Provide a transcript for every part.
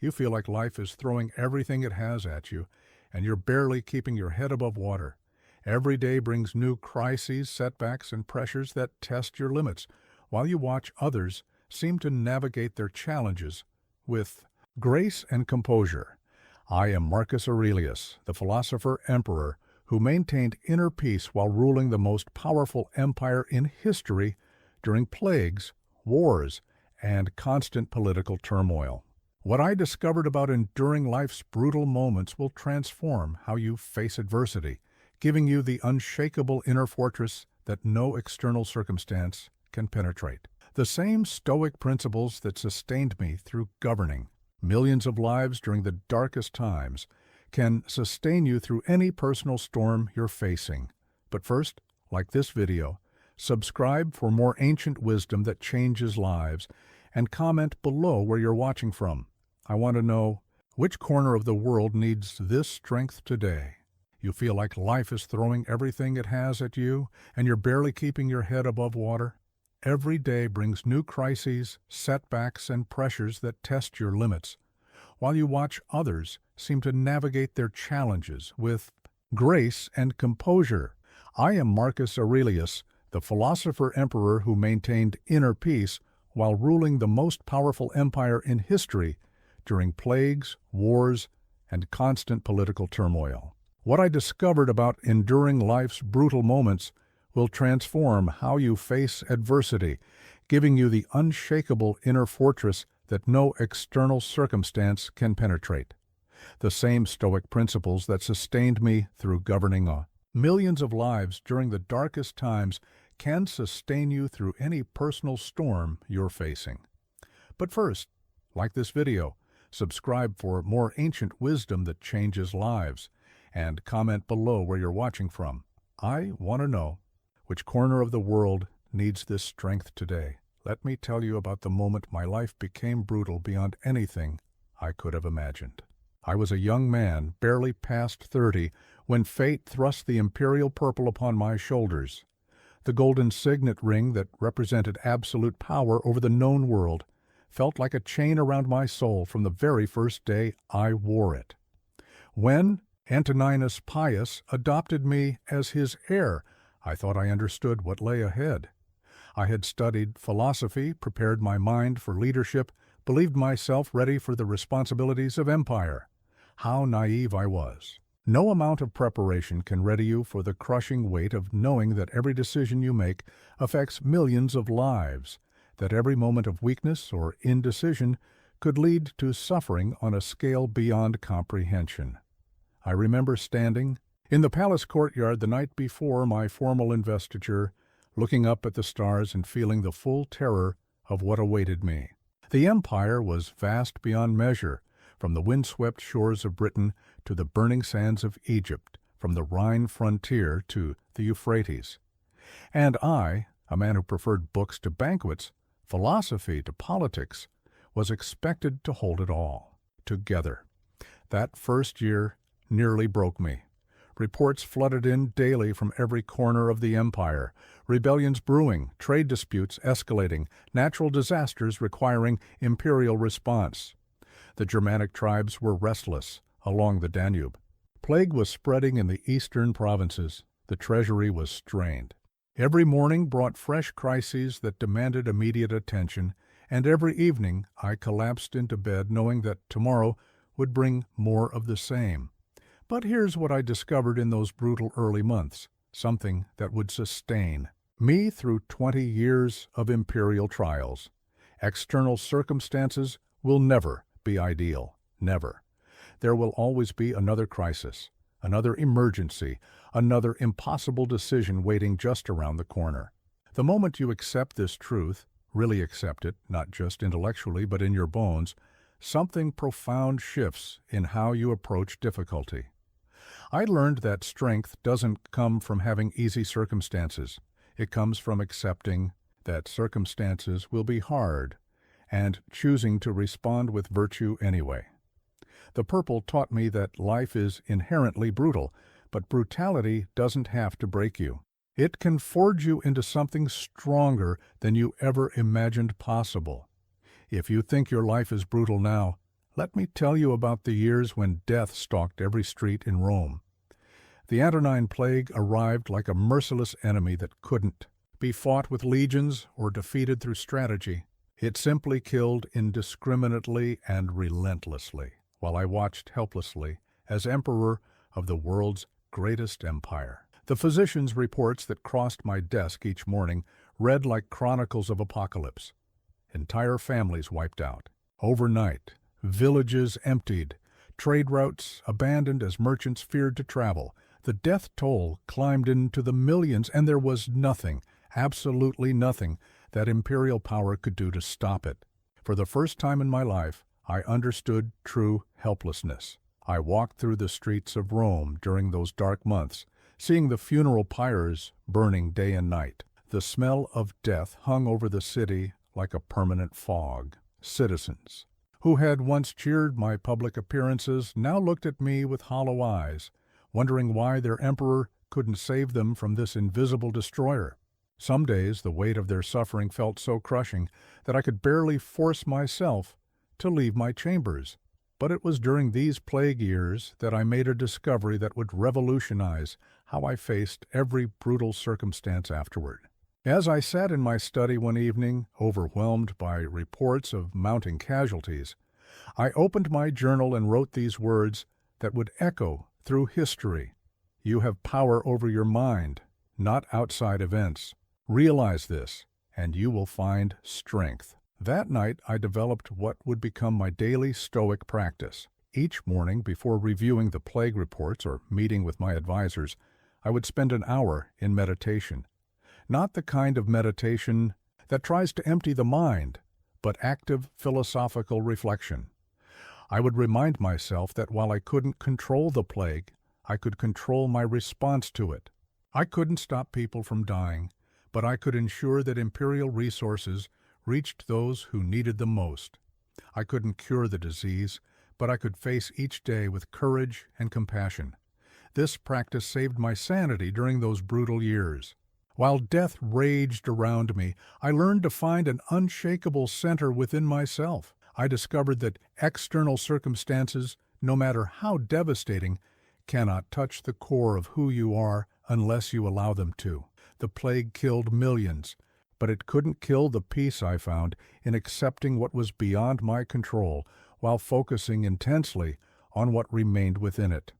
You feel like life is throwing everything it has at you, and you're barely keeping your head above water. Every day brings new crises, setbacks, and pressures that test your limits, while you watch others seem to navigate their challenges with grace and composure. I am Marcus Aurelius, the philosopher-emperor, who maintained inner peace while ruling the most powerful empire in history during plagues, wars, and constant political turmoil. What I discovered about enduring life's brutal moments will transform how you face adversity, giving you the unshakable inner fortress that no external circumstance can penetrate. The same stoic principles that sustained me through governing millions of lives during the darkest times can sustain you through any personal storm you're facing. But first, like this video, subscribe for more ancient wisdom that changes lives, and comment below where you're watching from. I want to know, which corner of the world needs this strength today? You feel like life is throwing everything it has at you, and you're barely keeping your head above water? Every day brings new crises, setbacks, and pressures that test your limits, while you watch others seem to navigate their challenges with grace and composure. I am Marcus Aurelius, the philosopher-emperor who maintained inner peace while ruling the most powerful empire in history during plagues, wars, and constant political turmoil. What I discovered about enduring life's brutal moments will transform how you face adversity, giving you the unshakable inner fortress that no external circumstance can penetrate. The same stoic principles that sustained me through governing millions of lives during the darkest times can sustain you through any personal storm you're facing. But first, like this video, subscribe for more ancient wisdom that changes lives, and comment below where you're watching from. I want to know, which corner of the world needs this strength today? Let me tell you about the moment my life became brutal beyond anything I could have imagined. I was a young man, barely past 30, when fate thrust the imperial purple upon my shoulders. The golden signet ring that represented absolute power over the known world felt like a chain around my soul from the very first day I wore it. When Antoninus Pius adopted me as his heir, I thought I understood what lay ahead. I had studied philosophy, prepared my mind for leadership, believed myself ready for the responsibilities of empire. How naive I was. No amount of preparation can ready you for the crushing weight of knowing that every decision you make affects millions of lives, that every moment of weakness or indecision could lead to suffering on a scale beyond comprehension. I remember standing in the palace courtyard the night before my formal investiture, looking up at the stars and feeling the full terror of what awaited me. The empire was vast beyond measure, from the windswept shores of Britain to the burning sands of Egypt, from the Rhine frontier to the Euphrates. And I, a man who preferred books to banquets, philosophy to politics, was expected to hold it all together. That first year nearly broke me. Reports flooded in daily from every corner of the empire, rebellions brewing, trade disputes escalating, natural disasters requiring imperial response. The Germanic tribes were restless along the Danube. Plague was spreading in the eastern provinces. The treasury was strained. Every morning brought fresh crises that demanded immediate attention, and every evening I collapsed into bed knowing that tomorrow would bring more of the same. But here's what I discovered in those brutal early months, something that would sustain me through 20 years of imperial trials. External circumstances will never be ideal, never. There will always be another crisis, another emergency, another impossible decision waiting just around the corner. The moment you accept this truth, really accept it, not just intellectually but in your bones, something profound shifts in how you approach difficulty. I learned that strength doesn't come from having easy circumstances. It comes from accepting that circumstances will be hard and choosing to respond with virtue anyway. The purple taught me that life is inherently brutal, but brutality doesn't have to break you. It can forge you into something stronger than you ever imagined possible. If you think your life is brutal now, Let me tell you about the years when death stalked every street in Rome. The Antonine Plague arrived like a merciless enemy that couldn't be fought with legions or defeated through strategy. It simply killed indiscriminately and relentlessly, while I watched helplessly as emperor of the world's greatest empire. The physician's reports that crossed my desk each morning read like chronicles of apocalypse. Entire families wiped out. Overnight, villages emptied, trade routes abandoned as merchants feared to travel. The death toll climbed into the millions, and there was nothing, absolutely nothing, that imperial power could do to stop it. For the first time in my life, I understood true helplessness. I walked through the streets of Rome during those dark months, seeing the funeral pyres burning day and night. The smell of death hung over the city like a permanent fog. Citizens, who had once cheered my public appearances, now looked at me with hollow eyes, wondering why their emperor couldn't save them from this invisible destroyer. Some days the weight of their suffering felt so crushing that I could barely force myself to leave my chambers. But it was during these plague years that I made a discovery that would revolutionize how I faced every brutal circumstance afterward. As I sat in my study one evening, overwhelmed by reports of mounting casualties, I opened my journal and wrote these words that would echo through history. You have power over your mind, not outside events. Realize this, and you will find strength. That night, I developed what would become my daily Stoic practice. Each morning, before reviewing the plague reports or meeting with my advisors, I would spend an hour in meditation. Not the kind of meditation that tries to empty the mind, but active philosophical reflection. I would remind myself that while I couldn't control the plague, I could control my response to it. I couldn't stop people from dying, but I could ensure that imperial resources reached those who needed them most. I couldn't cure the disease, but I could face each day with courage and compassion. This practice saved my sanity during those brutal years. While death raged around me, I learned to find an unshakable center within myself. I discovered that external circumstances, no matter how devastating, cannot touch the core of who you are unless you allow them to. The plague killed millions, but it couldn't kill the peace I found in accepting what was beyond my control while focusing intensely on what remained within it.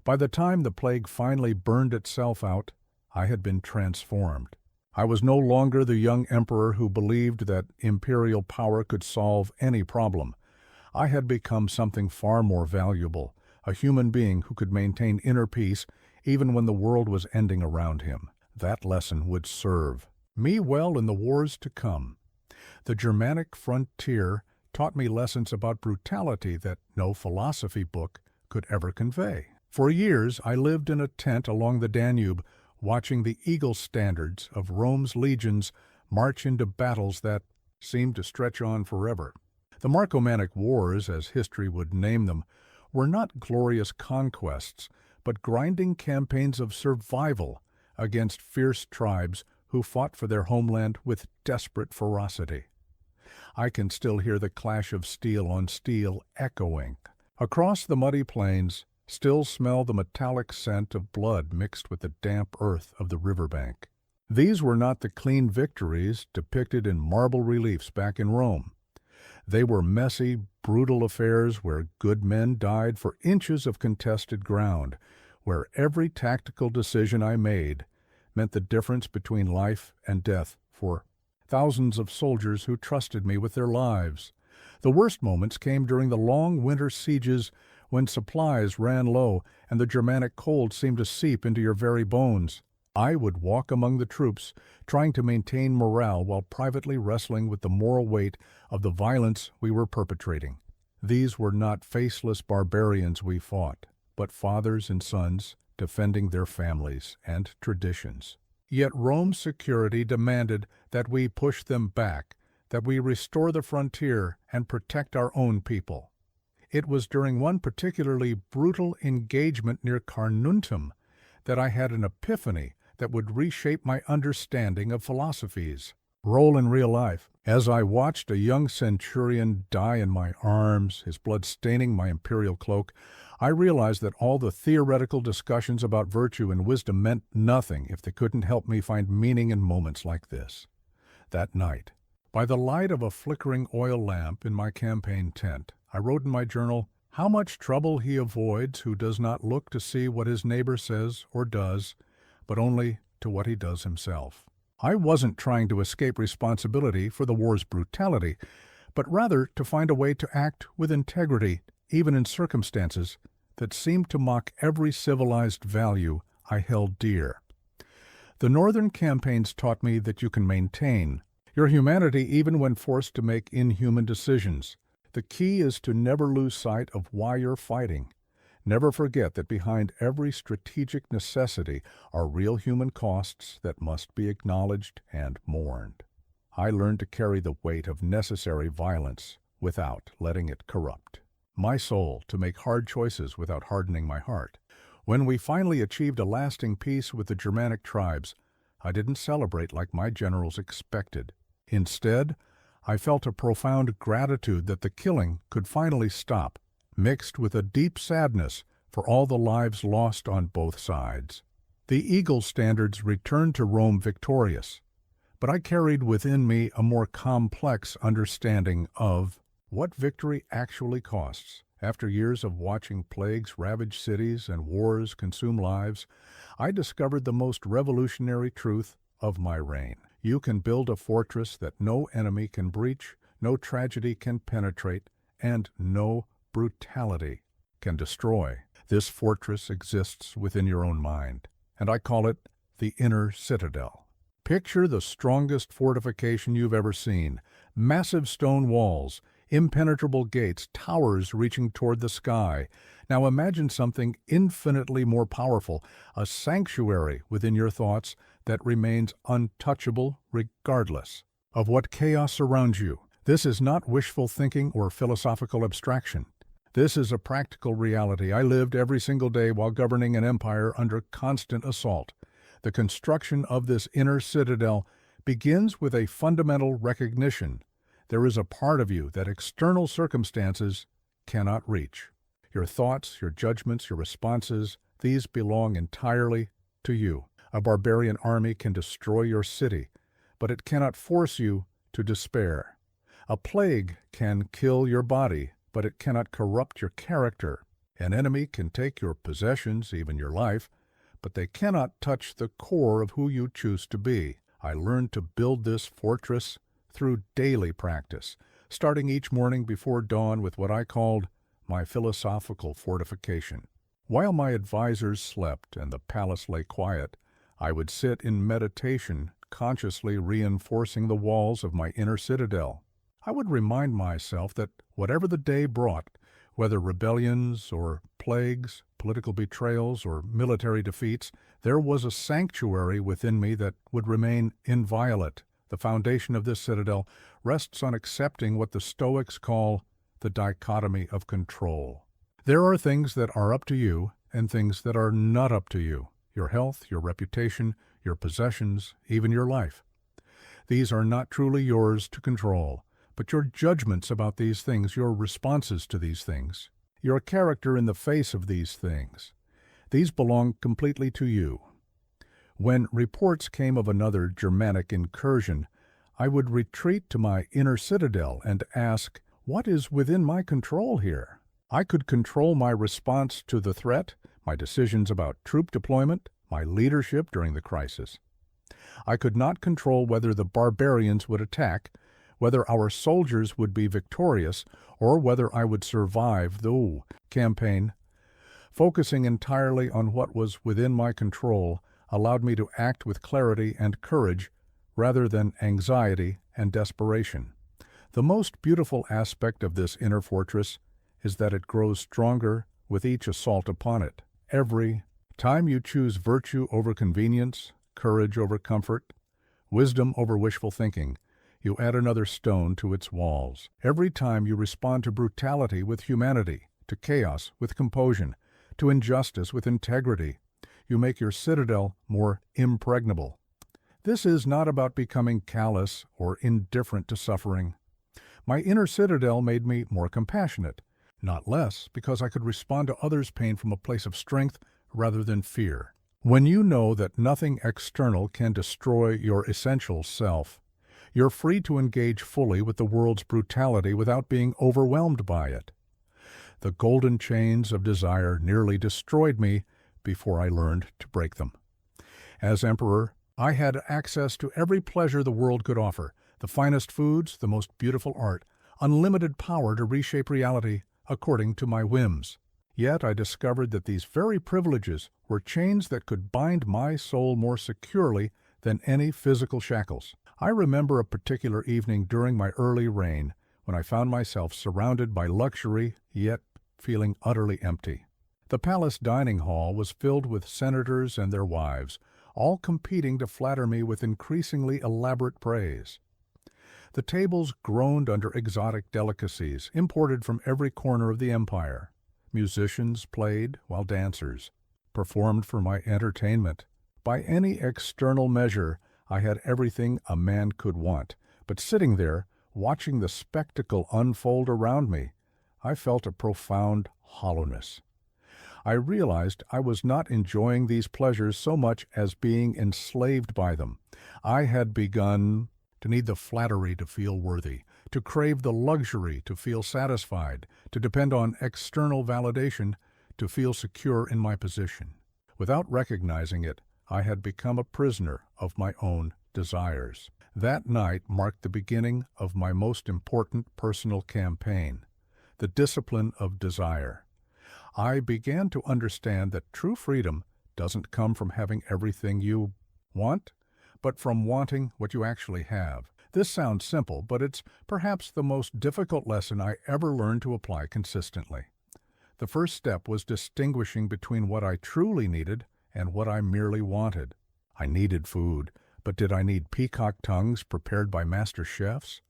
By the time the plague finally burned itself out, I had been transformed. I was no longer the young emperor who believed that imperial power could solve any problem. I had become something far more valuable, a human being who could maintain inner peace even when the world was ending around him. That lesson would serve me well in the wars to come. The Germanic frontier taught me lessons about brutality that no philosophy book could ever convey. For years, I lived in a tent along the Danube, watching the eagle standards of Rome's legions march into battles that seemed to stretch on forever. The Marcomannic Wars, as history would name them, were not glorious conquests, but grinding campaigns of survival against fierce tribes who fought for their homeland with desperate ferocity. I can still hear the clash of steel on steel echoing. Across the muddy plains, still smell the metallic scent of blood mixed with the damp earth of the riverbank. These were not the clean victories depicted in marble reliefs back in Rome. They were messy, brutal affairs where good men died for inches of contested ground, where every tactical decision I made meant the difference between life and death for thousands of soldiers who trusted me with their lives. The worst moments came during the long winter sieges when supplies ran low and the Germanic cold seemed to seep into your very bones. I would walk among the troops, trying to maintain morale while privately wrestling with the moral weight of the violence we were perpetrating. These were not faceless barbarians we fought, but fathers and sons defending their families and traditions. Yet Rome's security demanded that we push them back, that we restore the frontier and protect our own people. It was during one particularly brutal engagement near Carnuntum that I had an epiphany that would reshape my understanding of philosophies. role in real life. As I watched a young centurion die in my arms, his blood staining my imperial cloak, I realized that all the theoretical discussions about virtue and wisdom meant nothing if they couldn't help me find meaning in moments like this. That night, by the light of a flickering oil lamp in my campaign tent, I wrote in my journal, "How much trouble he avoids who does not look to see what his neighbor says or does, but only to what he does himself." I wasn't trying to escape responsibility for the war's brutality, but rather to find a way to act with integrity, even in circumstances that seemed to mock every civilized value I held dear. The Northern campaigns taught me that you can maintain your humanity even when forced to make inhuman decisions. The key is to never lose sight of why you're fighting. Never forget that behind every strategic necessity are real human costs that must be acknowledged and mourned. I learned to carry the weight of necessary violence without letting it corrupt my soul, to make hard choices without hardening my heart. When we finally achieved a lasting peace with the Germanic tribes, I didn't celebrate like my generals expected. Instead, I felt a profound gratitude that the killing could finally stop, mixed with a deep sadness for all the lives lost on both sides. The eagle standards returned to Rome victorious, but I carried within me a more complex understanding of what victory actually costs. After years of watching plagues ravage cities and wars consume lives, I discovered the most revolutionary truth of my reign. You can build a fortress that no enemy can breach, no tragedy can penetrate, and no brutality can destroy. This fortress exists within your own mind, and I call it the inner citadel. Picture the strongest fortification you've ever seen. Massive stone walls, impenetrable gates, towers reaching toward the sky. Now imagine something infinitely more powerful, a sanctuary within your thoughts that remains untouchable regardless of what chaos surrounds you. This is not wishful thinking or philosophical abstraction. This is a practical reality I lived every single day while governing an empire under constant assault. The construction of this inner citadel begins with a fundamental recognition. There is a part of you that external circumstances cannot reach. Your thoughts, your judgments, your responses, these belong entirely to you. A barbarian army can destroy your city, but it cannot force you to despair. A plague can kill your body, but it cannot corrupt your character. An enemy can take your possessions, even your life, but they cannot touch the core of who you choose to be. I learned to build this fortress through daily practice, starting each morning before dawn with what I called my philosophical fortification. While my advisors slept and the palace lay quiet, I would sit in meditation, consciously reinforcing the walls of my inner citadel. I would remind myself that whatever the day brought, whether rebellions or plagues, political betrayals or military defeats, there was a sanctuary within me that would remain inviolate. The foundation of this citadel rests on accepting what the Stoics call the dichotomy of control. There are things that are up to you and things that are not up to you. Your health, your reputation, your possessions, even your life. These are not truly yours to control, but your judgments about these things, your responses to these things, your character in the face of these things, these belong completely to you. When reports came of another Germanic incursion, I would retreat to my inner citadel and ask, what is within my control here? I could control my response to the threat, my decisions about troop deployment, my leadership during the crisis. I could not control whether the barbarians would attack, whether our soldiers would be victorious, or whether I would survive the campaign. Focusing entirely on what was within my control allowed me to act with clarity and courage rather than anxiety and desperation. The most beautiful aspect of this inner fortress is that it grows stronger with each assault upon it. Every time you choose virtue over convenience, courage over comfort, wisdom over wishful thinking, you add another stone to its walls. Every time you respond to brutality with humanity, to chaos with composure, to injustice with integrity, you make your citadel more impregnable. This is not about becoming callous or indifferent to suffering. My inner citadel made me more compassionate, not less, because I could respond to others' pain from a place of strength rather than fear. When you know that nothing external can destroy your essential self, you're free to engage fully with the world's brutality without being overwhelmed by it. The golden chains of desire nearly destroyed me before I learned to break them. As emperor, I had access to every pleasure the world could offer, the finest foods, the most beautiful art, unlimited power to reshape reality according to my whims. Yet I discovered that these very privileges were chains that could bind my soul more securely than any physical shackles. I remember a particular evening during my early reign when I found myself surrounded by luxury, yet feeling utterly empty. The palace dining hall was filled with senators and their wives, all competing to flatter me with increasingly elaborate praise. The tables groaned under exotic delicacies imported from every corner of the empire. Musicians played while dancers performed for my entertainment. By any external measure, I had everything a man could want, but sitting there, watching the spectacle unfold around me, I felt a profound hollowness. I realized I was not enjoying these pleasures so much as being enslaved by them. I had begun to need the flattery to feel worthy, to crave the luxury to feel satisfied, to depend on external validation to feel secure in my position. Without recognizing it, I had become a prisoner of my own desires. That night marked the beginning of my most important personal campaign, the discipline of desire. I began to understand that true freedom doesn't come from having everything you want, but from wanting what you actually have. This sounds simple, but it's perhaps the most difficult lesson I ever learned to apply consistently. The first step was distinguishing between what I truly needed and what I merely wanted. I needed food, but did I need peacock tongues prepared by master chefs?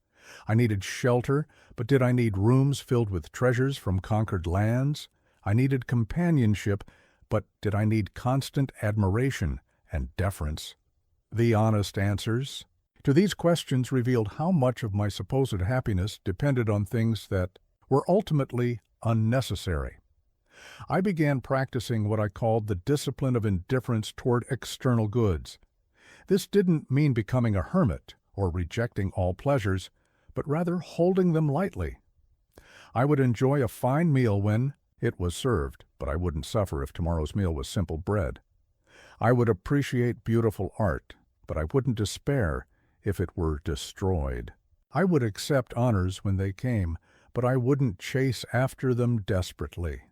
I needed shelter, but did I need rooms filled with treasures from conquered lands? I needed companionship, but did I need constant admiration and deference? The honest answers to these questions revealed how much of my supposed happiness depended on things that were ultimately unnecessary. I began practicing what I called the discipline of indifference toward external goods. This didn't mean becoming a hermit or rejecting all pleasures, but rather holding them lightly. I would enjoy a fine meal when it was served, but I wouldn't suffer if tomorrow's meal was simple bread. I would appreciate beautiful art, but I wouldn't despair if it were destroyed. I would accept honors when they came, but I wouldn't chase after them desperately.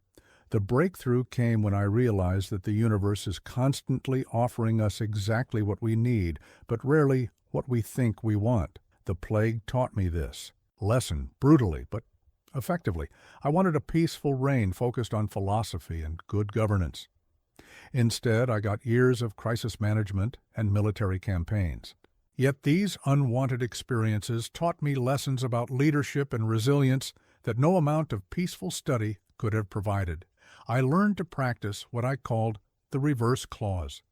The breakthrough came when I realized that the universe is constantly offering us exactly what we need, but rarely what we think we want. The plague taught me this lesson brutally, but effectively. I wanted a peaceful reign focused on philosophy and good governance. Instead, I got years of crisis management and military campaigns. Yet these unwanted experiences taught me lessons about leadership and resilience that no amount of peaceful study could have provided. I learned to practice what I called the reverse clause,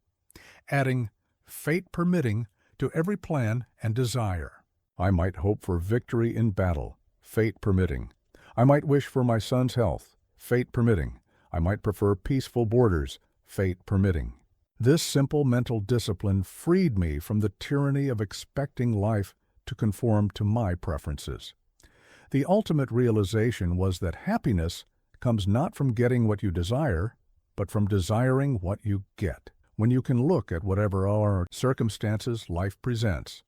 adding fate permitting to every plan and desire. I might hope for victory in battle, fate permitting. I might wish for my son's health, fate permitting. I might prefer peaceful borders, fate permitting. This simple mental discipline freed me from the tyranny of expecting life to conform to my preferences. The ultimate realization was that happiness comes not from getting what you desire, but from desiring what you get. When you can look at whatever our circumstances life presents,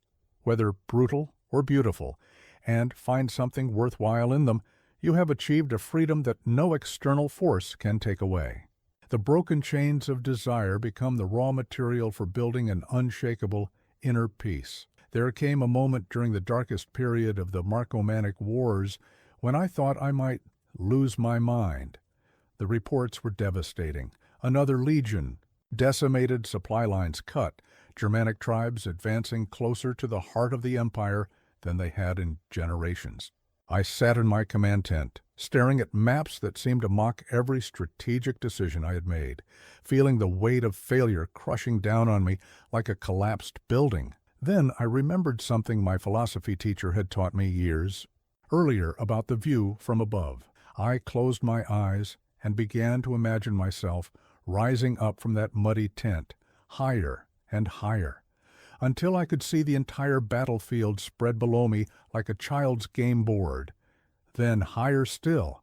whether brutal or beautiful, and find something worthwhile in them, you have achieved a freedom that no external force can take away. The broken chains of desire become the raw material for building an unshakable inner peace. There came a moment during the darkest period of the Marcomannic Wars when I thought I might lose my mind. The reports were devastating. Another legion, decimated, supply lines cut, Germanic tribes advancing closer to the heart of the empire than they had in generations. I sat in my command tent, staring at maps that seemed to mock every strategic decision I had made, feeling the weight of failure crushing down on me like a collapsed building. Then I remembered something my philosophy teacher had taught me years earlier about the view from above. I closed my eyes and began to imagine myself rising up from that muddy tent, higher and higher, until I could see the entire battlefield spread below me like a child's game board, then higher still,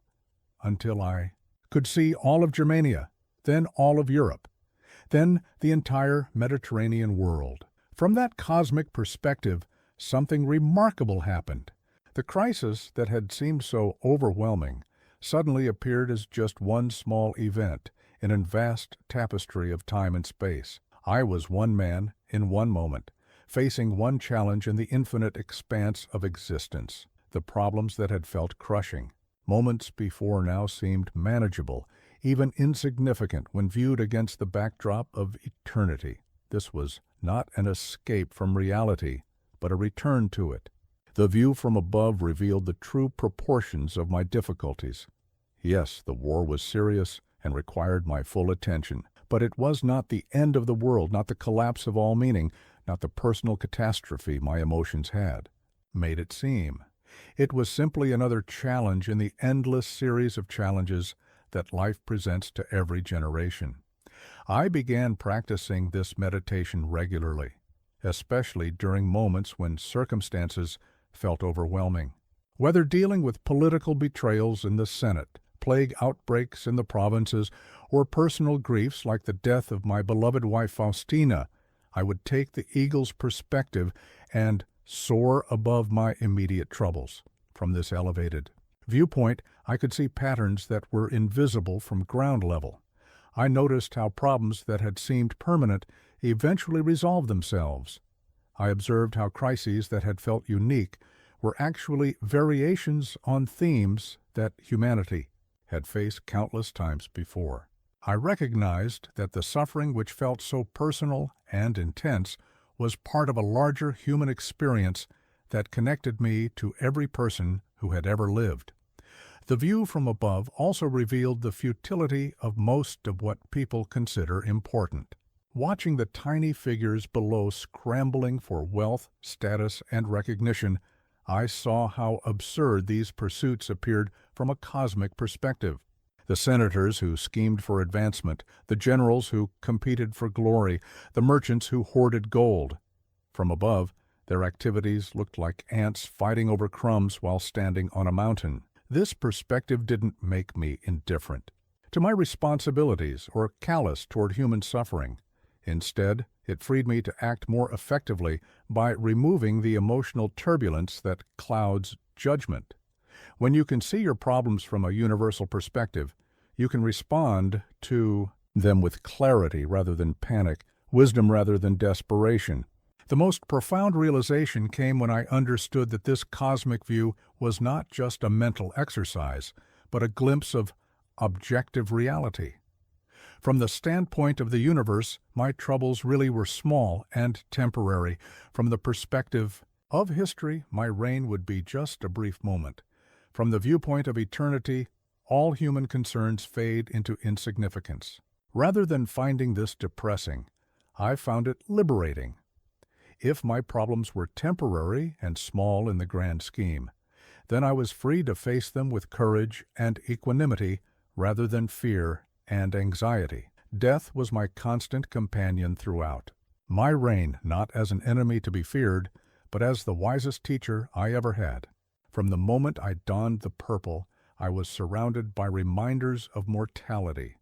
until I could see all of Germania, then all of Europe, then the entire Mediterranean world. From that cosmic perspective, something remarkable happened. The crisis that had seemed so overwhelming suddenly appeared as just one small event in a vast tapestry of time and space. I was one man in one moment, facing one challenge in the infinite expanse of existence. The problems that had felt crushing moments before now seemed manageable, even insignificant when viewed against the backdrop of eternity. This was not an escape from reality, but a return to it. The view from above revealed the true proportions of my difficulties. Yes, the war was serious and required my full attention, but it was not the end of the world, not the collapse of all meaning, not the personal catastrophe my emotions had made it seem. It was simply another challenge in the endless series of challenges that life presents to every generation. I began practicing this meditation regularly, especially during moments when circumstances felt overwhelming. Whether dealing with political betrayals in the Senate, plague outbreaks in the provinces, or personal griefs like the death of my beloved wife Faustina, I would take the eagle's perspective and soar above my immediate troubles. From this elevated viewpoint, I could see patterns that were invisible from ground level. I noticed how problems that had seemed permanent eventually resolved themselves. I observed how crises that had felt unique were actually variations on themes that humanity had faced countless times before. I recognized that the suffering which felt so personal and intense was part of a larger human experience that connected me to every person who had ever lived. The view from above also revealed the futility of most of what people consider important. Watching the tiny figures below scrambling for wealth, status, and recognition, I saw how absurd these pursuits appeared from a cosmic perspective. The senators who schemed for advancement, the generals who competed for glory, the merchants who hoarded gold. From above, their activities looked like ants fighting over crumbs while standing on a mountain. This perspective didn't make me indifferent to my responsibilities or callous toward human suffering. Instead, it freed me to act more effectively by removing the emotional turbulence that clouds judgment. When you can see your problems from a universal perspective, you can respond to them with clarity rather than panic, wisdom rather than desperation. The most profound realization came when I understood that this cosmic view was not just a mental exercise, but a glimpse of objective reality. From the standpoint of the universe, my troubles really were small and temporary. From the perspective of history, my reign would be just a brief moment. From the viewpoint of eternity, all human concerns fade into insignificance. Rather than finding this depressing, I found it liberating. If my problems were temporary and small in the grand scheme, then I was free to face them with courage and equanimity rather than fear and anxiety. Death was my constant companion throughout. My reign not as an enemy to be feared, but as the wisest teacher I ever had. From the moment I donned the purple, I was surrounded by reminders of mortality.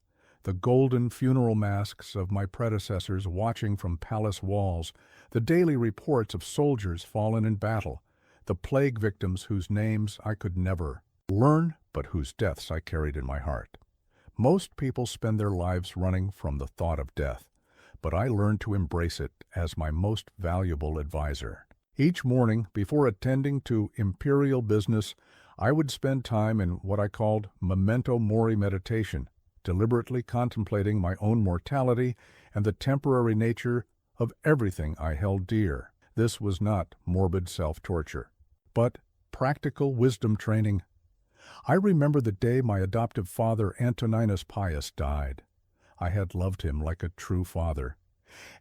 The golden funeral masks of my predecessors watching from palace walls, the daily reports of soldiers fallen in battle, the plague victims whose names I could never learn, but whose deaths I carried in my heart. Most people spend their lives running from the thought of death, but I learned to embrace it as my most valuable advisor. Each morning, before attending to imperial business, I would spend time in what I called memento mori meditation, deliberately contemplating my own mortality and the temporary nature of everything I held dear. This was not morbid self-torture, but practical wisdom training. I remember the day my adoptive father, Antoninus Pius, died. I had loved him like a true father,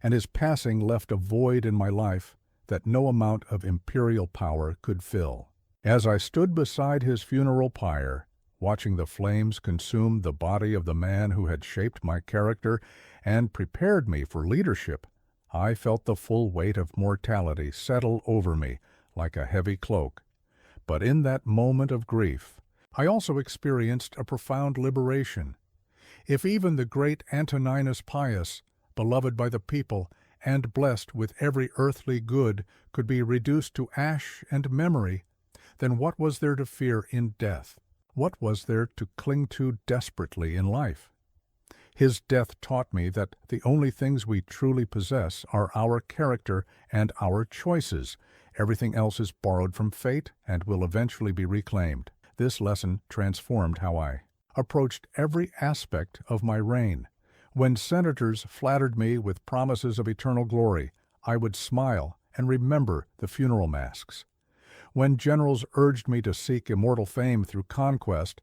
and his passing left a void in my life that no amount of imperial power could fill. As I stood beside his funeral pyre, watching the flames consume the body of the man who had shaped my character and prepared me for leadership, I felt the full weight of mortality settle over me like a heavy cloak. But in that moment of grief, I also experienced a profound liberation. If even the great Antoninus Pius, beloved by the people and blessed with every earthly good, could be reduced to ash and memory, then what was there to fear in death? What was there to cling to desperately in life? His death taught me that the only things we truly possess are our character and our choices. Everything else is borrowed from fate and will eventually be reclaimed. This lesson transformed how I approached every aspect of my reign. When senators flattered me with promises of eternal glory, I would smile and remember the funeral masks. When generals urged me to seek immortal fame through conquest,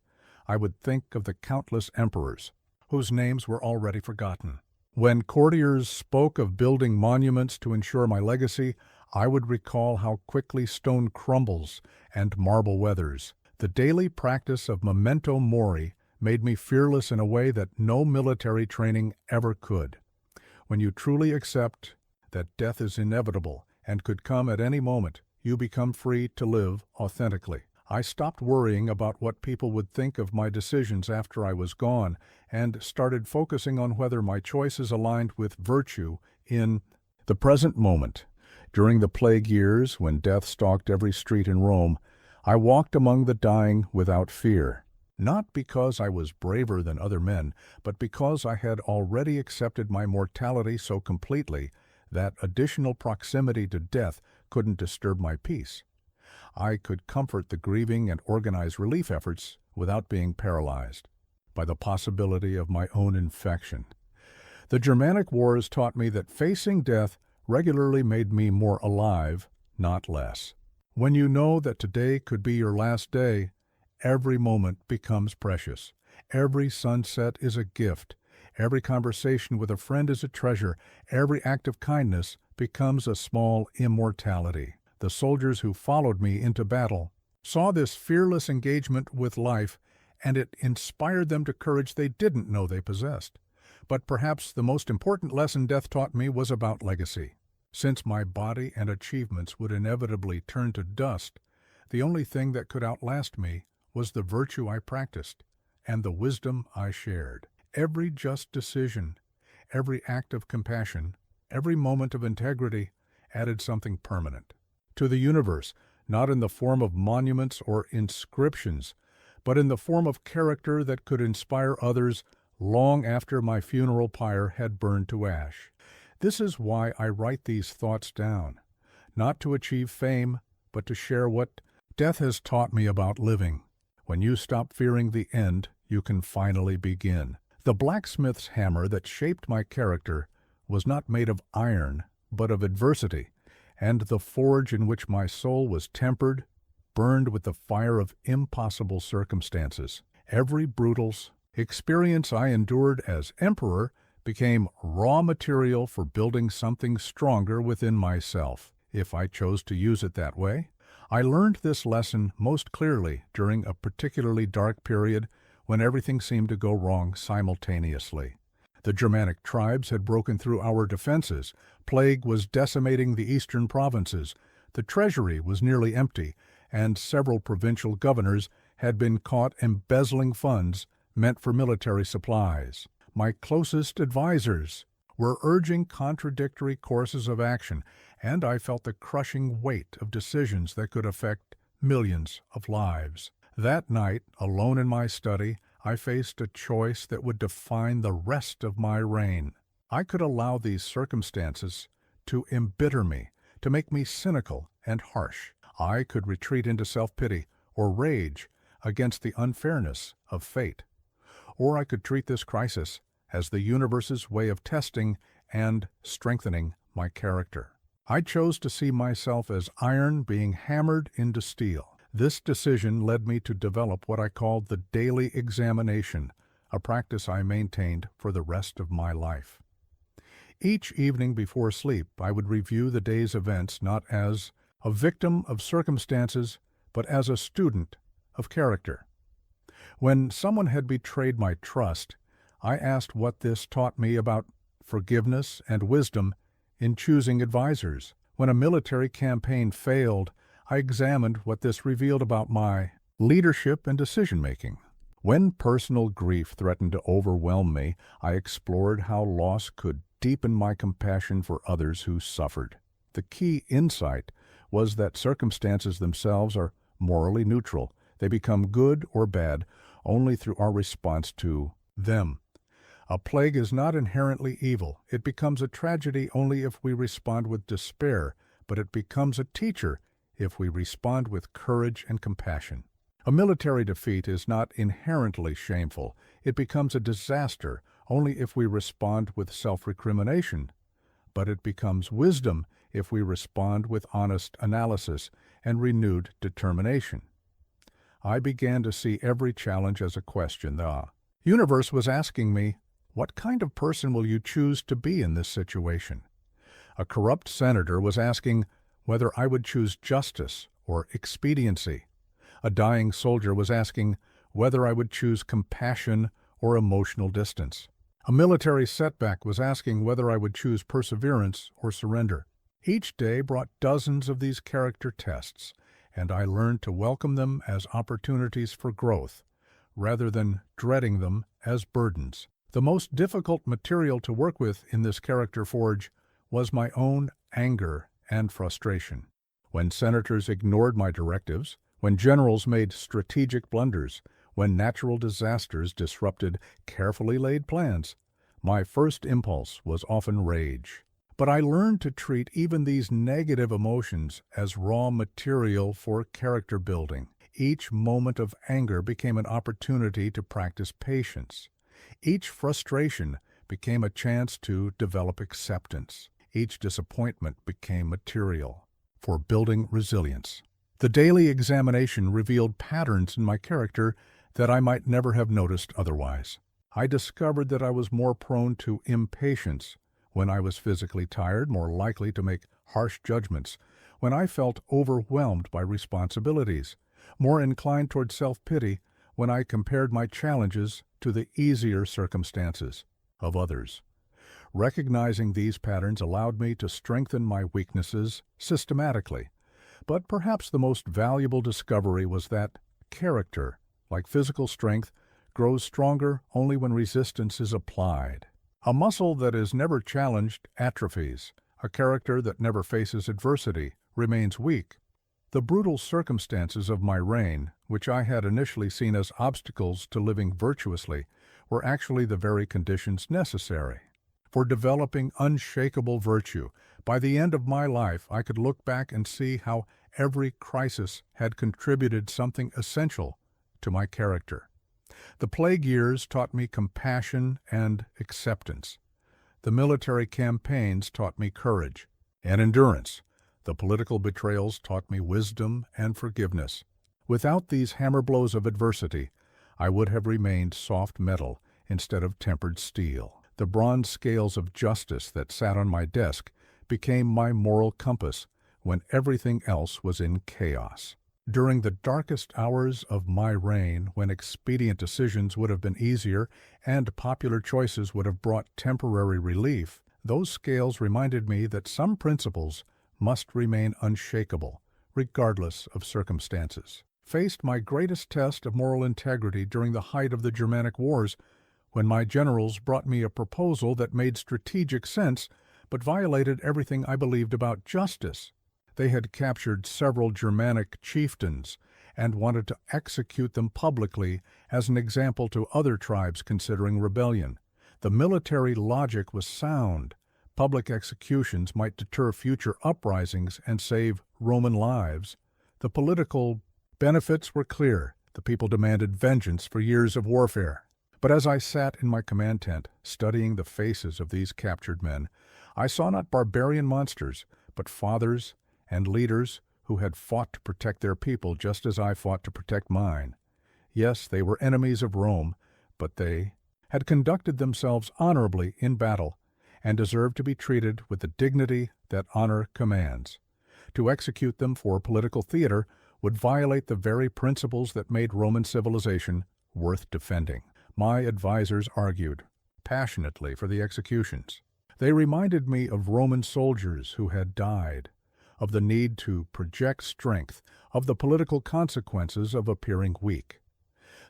I would think of the countless emperors, whose names were already forgotten. When courtiers spoke of building monuments to ensure my legacy, I would recall how quickly stone crumbles and marble weathers. The daily practice of memento mori made me fearless in a way that no military training ever could. When you truly accept that death is inevitable and could come at any moment, you become free to live authentically. I stopped worrying about what people would think of my decisions after I was gone and started focusing on whether my choices aligned with virtue in the present moment. During the plague years, when death stalked every street in Rome, I walked among the dying without fear, not because I was braver than other men, but because I had already accepted my mortality so completely that additional proximity to death couldn't disturb my peace. I could comfort the grieving and organize relief efforts without being paralyzed by the possibility of my own infection. The Germanic Wars taught me that facing death regularly made me more alive, not less. When you know that today could be your last day, every moment becomes precious. Every sunset is a gift. Every conversation with a friend is a treasure. Every act of kindness becomes a small immortality. The soldiers who followed me into battle saw this fearless engagement with life, and it inspired them to courage they didn't know they possessed. But perhaps the most important lesson death taught me was about legacy. Since my body and achievements would inevitably turn to dust, the only thing that could outlast me was the virtue I practiced and the wisdom I shared. Every just decision, every act of compassion, every moment of integrity added something permanent to the universe, not in the form of monuments or inscriptions, but in the form of character that could inspire others long after my funeral pyre had burned to ash. This is why I write these thoughts down, not to achieve fame, but to share what death has taught me about living. When you stop fearing the end, you can finally begin. The blacksmith's hammer that shaped my character was not made of iron, but of adversity, and the forge in which my soul was tempered burned with the fire of impossible circumstances. Every brutal experience I endured as emperor became raw material for building something stronger within myself, if I chose to use it that way. I learned this lesson most clearly during a particularly dark period when everything seemed to go wrong simultaneously. The Germanic tribes had broken through our defenses. Plague was decimating the eastern provinces. The treasury was nearly empty, and several provincial governors had been caught embezzling funds meant for military supplies. My closest advisors were urging contradictory courses of action, and I felt the crushing weight of decisions that could affect millions of lives. That night, alone in my study, I faced a choice that would define the rest of my reign. I could allow these circumstances to embitter me, to make me cynical and harsh. I could retreat into self-pity or rage against the unfairness of fate. Or I could treat this crisis as the universe's way of testing and strengthening my character. I chose to see myself as iron being hammered into steel. This decision led me to develop what I called the daily examination, a practice I maintained for the rest of my life. Each evening before sleep, I would review the day's events not as a victim of circumstances, but as a student of character. When someone had betrayed my trust, I asked what this taught me about forgiveness and wisdom in choosing advisors. When a military campaign failed, I examined what this revealed about my leadership and decision-making. When personal grief threatened to overwhelm me, I explored how loss could deepen my compassion for others who suffered. The key insight was that circumstances themselves are morally neutral. They become good or bad only through our response to them. A plague is not inherently evil. It becomes a tragedy only if we respond with despair, but it becomes a teacher if we respond with courage and compassion. A military defeat is not inherently shameful. It becomes a disaster only if we respond with self-recrimination, but it becomes wisdom if we respond with honest analysis and renewed determination. I began to see every challenge as a question. The universe was asking me, what kind of person will you choose to be in this situation? A corrupt senator was asking whether I would choose justice or expediency. A dying soldier was asking whether I would choose compassion or emotional distance. A military setback was asking whether I would choose perseverance or surrender. Each day brought dozens of these character tests, and I learned to welcome them as opportunities for growth, rather than dreading them as burdens. The most difficult material to work with in this character forge was my own anger and frustration. When senators ignored my directives, when generals made strategic blunders, when natural disasters disrupted carefully laid plans, my first impulse was often rage. But I learned to treat even these negative emotions as raw material for character building. Each moment of anger became an opportunity to practice patience. Each frustration became a chance to develop acceptance. Each disappointment became material for building resilience. The daily examination revealed patterns in my character that I might never have noticed otherwise. I discovered that I was more prone to impatience when I was physically tired, more likely to make harsh judgments when I felt overwhelmed by responsibilities, more inclined toward self-pity when I compared my challenges to the easier circumstances of others. Recognizing these patterns allowed me to strengthen my weaknesses systematically. But perhaps the most valuable discovery was that character, like physical strength, grows stronger only when resistance is applied. A muscle that is never challenged atrophies. A character that never faces adversity remains weak. The brutal circumstances of my reign, which I had initially seen as obstacles to living virtuously, were actually the very conditions necessary for developing unshakable virtue. By the end of my life, I could look back and see how every crisis had contributed something essential to my character. The plague years taught me compassion and acceptance. The military campaigns taught me courage and endurance. The political betrayals taught me wisdom and forgiveness. Without these hammer blows of adversity, I would have remained soft metal instead of tempered steel. The bronze scales of justice that sat on my desk became my moral compass when everything else was in chaos. During the darkest hours of my reign, when expedient decisions would have been easier and popular choices would have brought temporary relief, those scales reminded me that some principles must remain unshakable, regardless of circumstances. Faced my greatest test of moral integrity during the height of the Germanic Wars, when my generals brought me a proposal that made strategic sense but violated everything I believed about justice. They had captured several Germanic chieftains and wanted to execute them publicly as an example to other tribes considering rebellion. The military logic was sound. Public executions might deter future uprisings and save Roman lives. The political benefits were clear. The people demanded vengeance for years of warfare. But as I sat in my command tent, studying the faces of these captured men, I saw not barbarian monsters, but fathers and leaders who had fought to protect their people just as I fought to protect mine. Yes, they were enemies of Rome, but they had conducted themselves honorably in battle and deserved to be treated with the dignity that honor commands. To execute them for political theater would violate the very principles that made Roman civilization worth defending. My advisors argued passionately for the executions. They reminded me of Roman soldiers who had died, of the need to project strength, of the political consequences of appearing weak.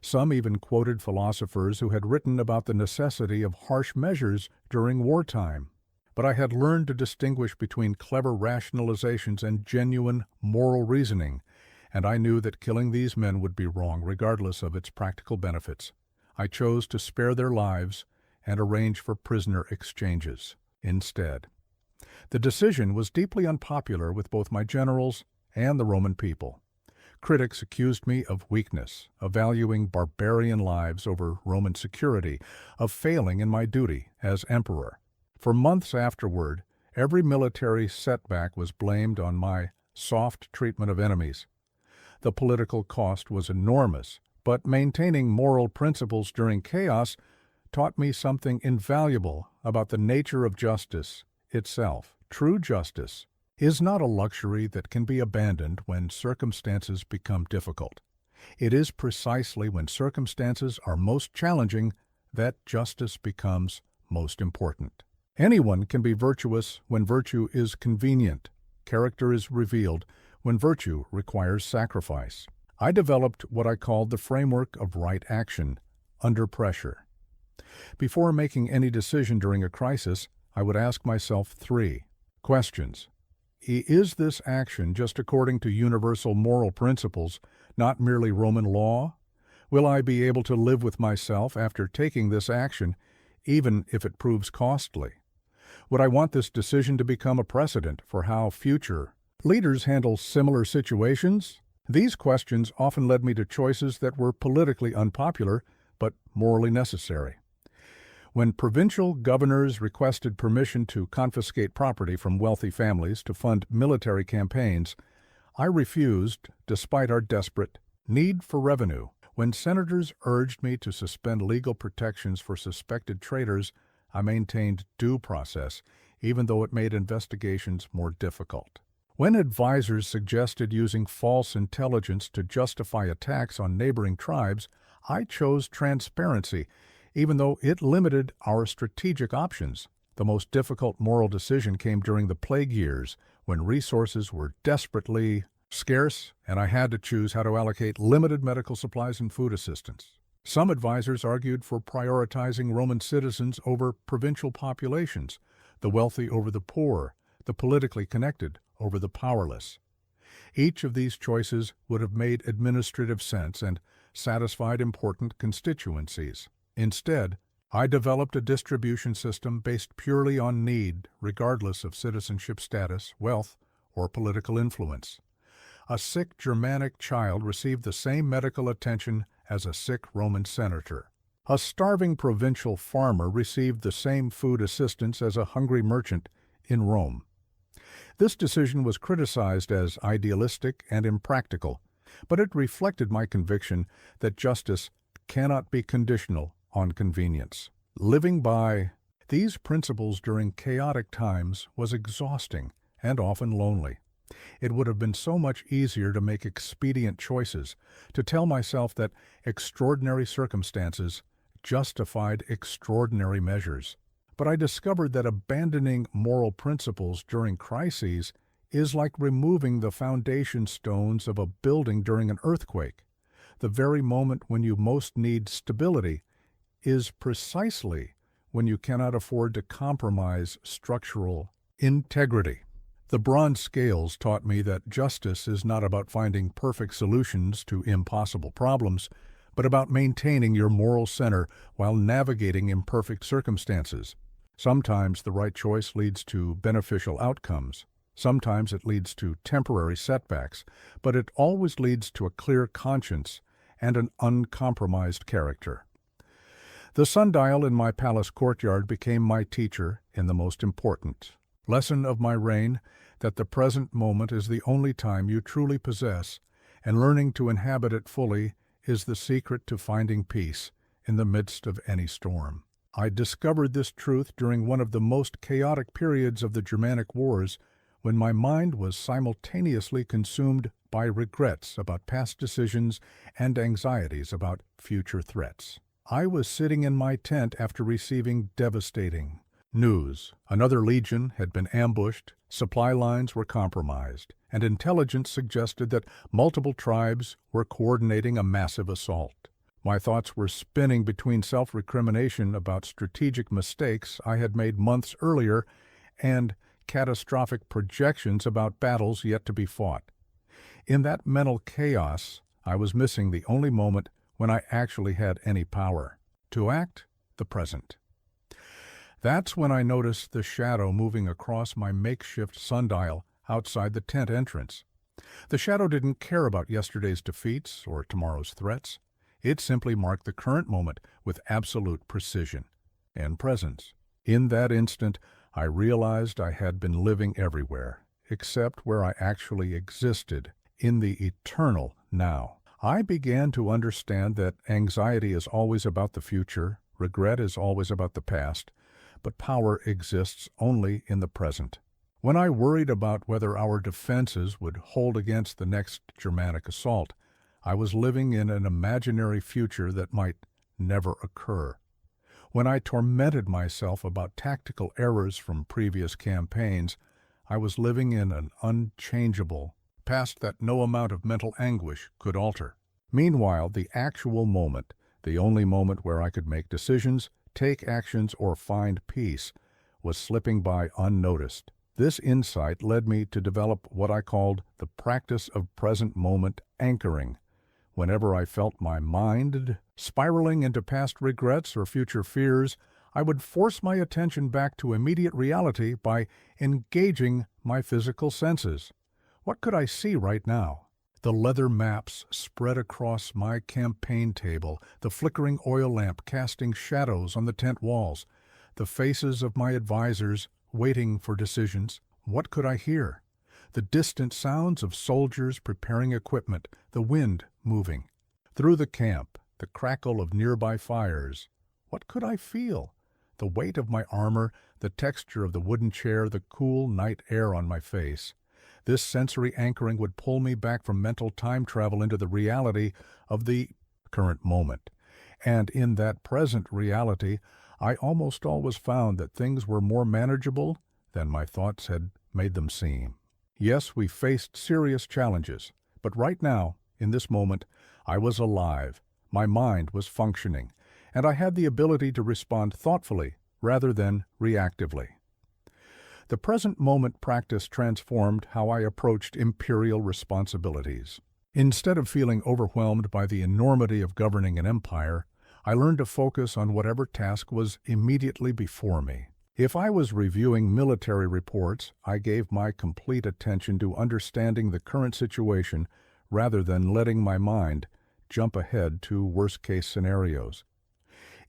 Some even quoted philosophers who had written about the necessity of harsh measures during wartime. But I had learned to distinguish between clever rationalizations and genuine moral reasoning, and I knew that killing these men would be wrong regardless of its practical benefits. I chose to spare their lives and arrange for prisoner exchanges instead. The decision was deeply unpopular with both my generals and the Roman people. Critics accused me of weakness, of valuing barbarian lives over Roman security, of failing in my duty as emperor. For months afterward, every military setback was blamed on my soft treatment of enemies. The political cost was enormous, but maintaining moral principles during chaos taught me something invaluable about the nature of justice itself. True justice is not a luxury that can be abandoned when circumstances become difficult. It is precisely when circumstances are most challenging that justice becomes most important. Anyone can be virtuous when virtue is convenient. Character is revealed when virtue requires sacrifice. I developed what I called the framework of right action under pressure. Before making any decision during a crisis, I would ask myself 3 questions. Is this action just according to universal moral principles, not merely Roman law? Will I be able to live with myself after taking this action, even if it proves costly? Would I want this decision to become a precedent for how future leaders handle similar situations? These questions often led me to choices that were politically unpopular, but morally necessary. When provincial governors requested permission to confiscate property from wealthy families to fund military campaigns, I refused despite our desperate need for revenue. When senators urged me to suspend legal protections for suspected traitors, I maintained due process, even though it made investigations more difficult. When advisors suggested using false intelligence to justify attacks on neighboring tribes, I chose transparency, even though it limited our strategic options. The most difficult moral decision came during the plague years, when resources were desperately scarce, and I had to choose how to allocate limited medical supplies and food assistance. Some advisors argued for prioritizing Roman citizens over provincial populations, the wealthy over the poor, the politically connected over the powerless. Each of these choices would have made administrative sense and satisfied important constituencies. Instead, I developed a distribution system based purely on need, regardless of citizenship status, wealth, or political influence. A sick Germanic child received the same medical attention as a sick Roman senator. A starving provincial farmer received the same food assistance as a hungry merchant in Rome. This decision was criticized as idealistic and impractical, but it reflected my conviction that justice cannot be conditional on convenience. Living by these principles during chaotic times was exhausting and often lonely. It would have been so much easier to make expedient choices, to tell myself that extraordinary circumstances justified extraordinary measures. But I discovered that abandoning moral principles during crises is like removing the foundation stones of a building during an earthquake. The very moment when you most need stability is precisely when you cannot afford to compromise structural integrity. The bronze scales taught me that justice is not about finding perfect solutions to impossible problems, but about maintaining your moral center while navigating imperfect circumstances. Sometimes the right choice leads to beneficial outcomes. Sometimes it leads to temporary setbacks, but it always leads to a clear conscience and an uncompromised character. The sundial in my palace courtyard became my teacher in the most important lesson of my reign, that the present moment is the only time you truly possess, and learning to inhabit it fully is the secret to finding peace in the midst of any storm. I discovered this truth during one of the most chaotic periods of the Germanic Wars, when my mind was simultaneously consumed by regrets about past decisions and anxieties about future threats. I was sitting in my tent after receiving devastating news. Another legion had been ambushed, supply lines were compromised, and intelligence suggested that multiple tribes were coordinating a massive assault. My thoughts were spinning between self-recrimination about strategic mistakes I had made months earlier and catastrophic projections about battles yet to be fought. In that mental chaos, I was missing the only moment when I actually had any power to act the present. That's when I noticed the shadow moving across my makeshift sundial outside the tent entrance. The shadow didn't care about yesterday's defeats or tomorrow's threats. It simply marked the current moment with absolute precision and presence. In that instant, I realized I had been living everywhere, except where I actually existed, in the eternal now. I began to understand that anxiety is always about the future, regret is always about the past, but power exists only in the present. When I worried about whether our defenses would hold against the next Germanic assault, I was living in an imaginary future that might never occur. When I tormented myself about tactical errors from previous campaigns, I was living in an unchangeable past that no amount of mental anguish could alter. Meanwhile, the actual moment, the only moment where I could make decisions, take actions, or find peace, was slipping by unnoticed. This insight led me to develop what I called the practice of present moment anchoring. Whenever I felt my mind spiraling into past regrets or future fears, I would force my attention back to immediate reality by engaging my physical senses. What could I see right now? The leather maps spread across my campaign table, the flickering oil lamp casting shadows on the tent walls, the faces of my advisors waiting for decisions. What could I hear? The distant sounds of soldiers preparing equipment, the wind moving. Through the camp, the crackle of nearby fires. What could I feel? The weight of my armor, the texture of the wooden chair, the cool night air on my face. This sensory anchoring would pull me back from mental time travel into the reality of the current moment. And in that present reality, I almost always found that things were more manageable than my thoughts had made them seem. Yes, we faced serious challenges, but right now, in this moment, I was alive, my mind was functioning, and I had the ability to respond thoughtfully rather than reactively. The present moment practice transformed how I approached imperial responsibilities. Instead of feeling overwhelmed by the enormity of governing an empire, I learned to focus on whatever task was immediately before me. If I was reviewing military reports, I gave my complete attention to understanding the current situation rather than letting my mind jump ahead to worst-case scenarios.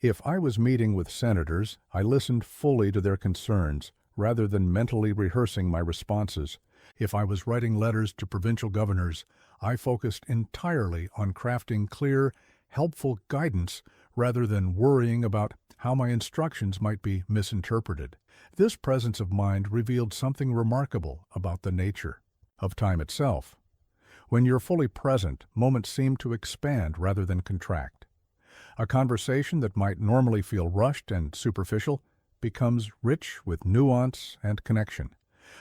If I was meeting with senators, I listened fully to their concerns rather than mentally rehearsing my responses. If I was writing letters to provincial governors, I focused entirely on crafting clear, helpful guidance rather than worrying about how my instructions might be misinterpreted. This presence of mind revealed something remarkable about the nature of time itself. When you're fully present, moments seem to expand rather than contract. A conversation that might normally feel rushed and superficial becomes rich with nuance and connection.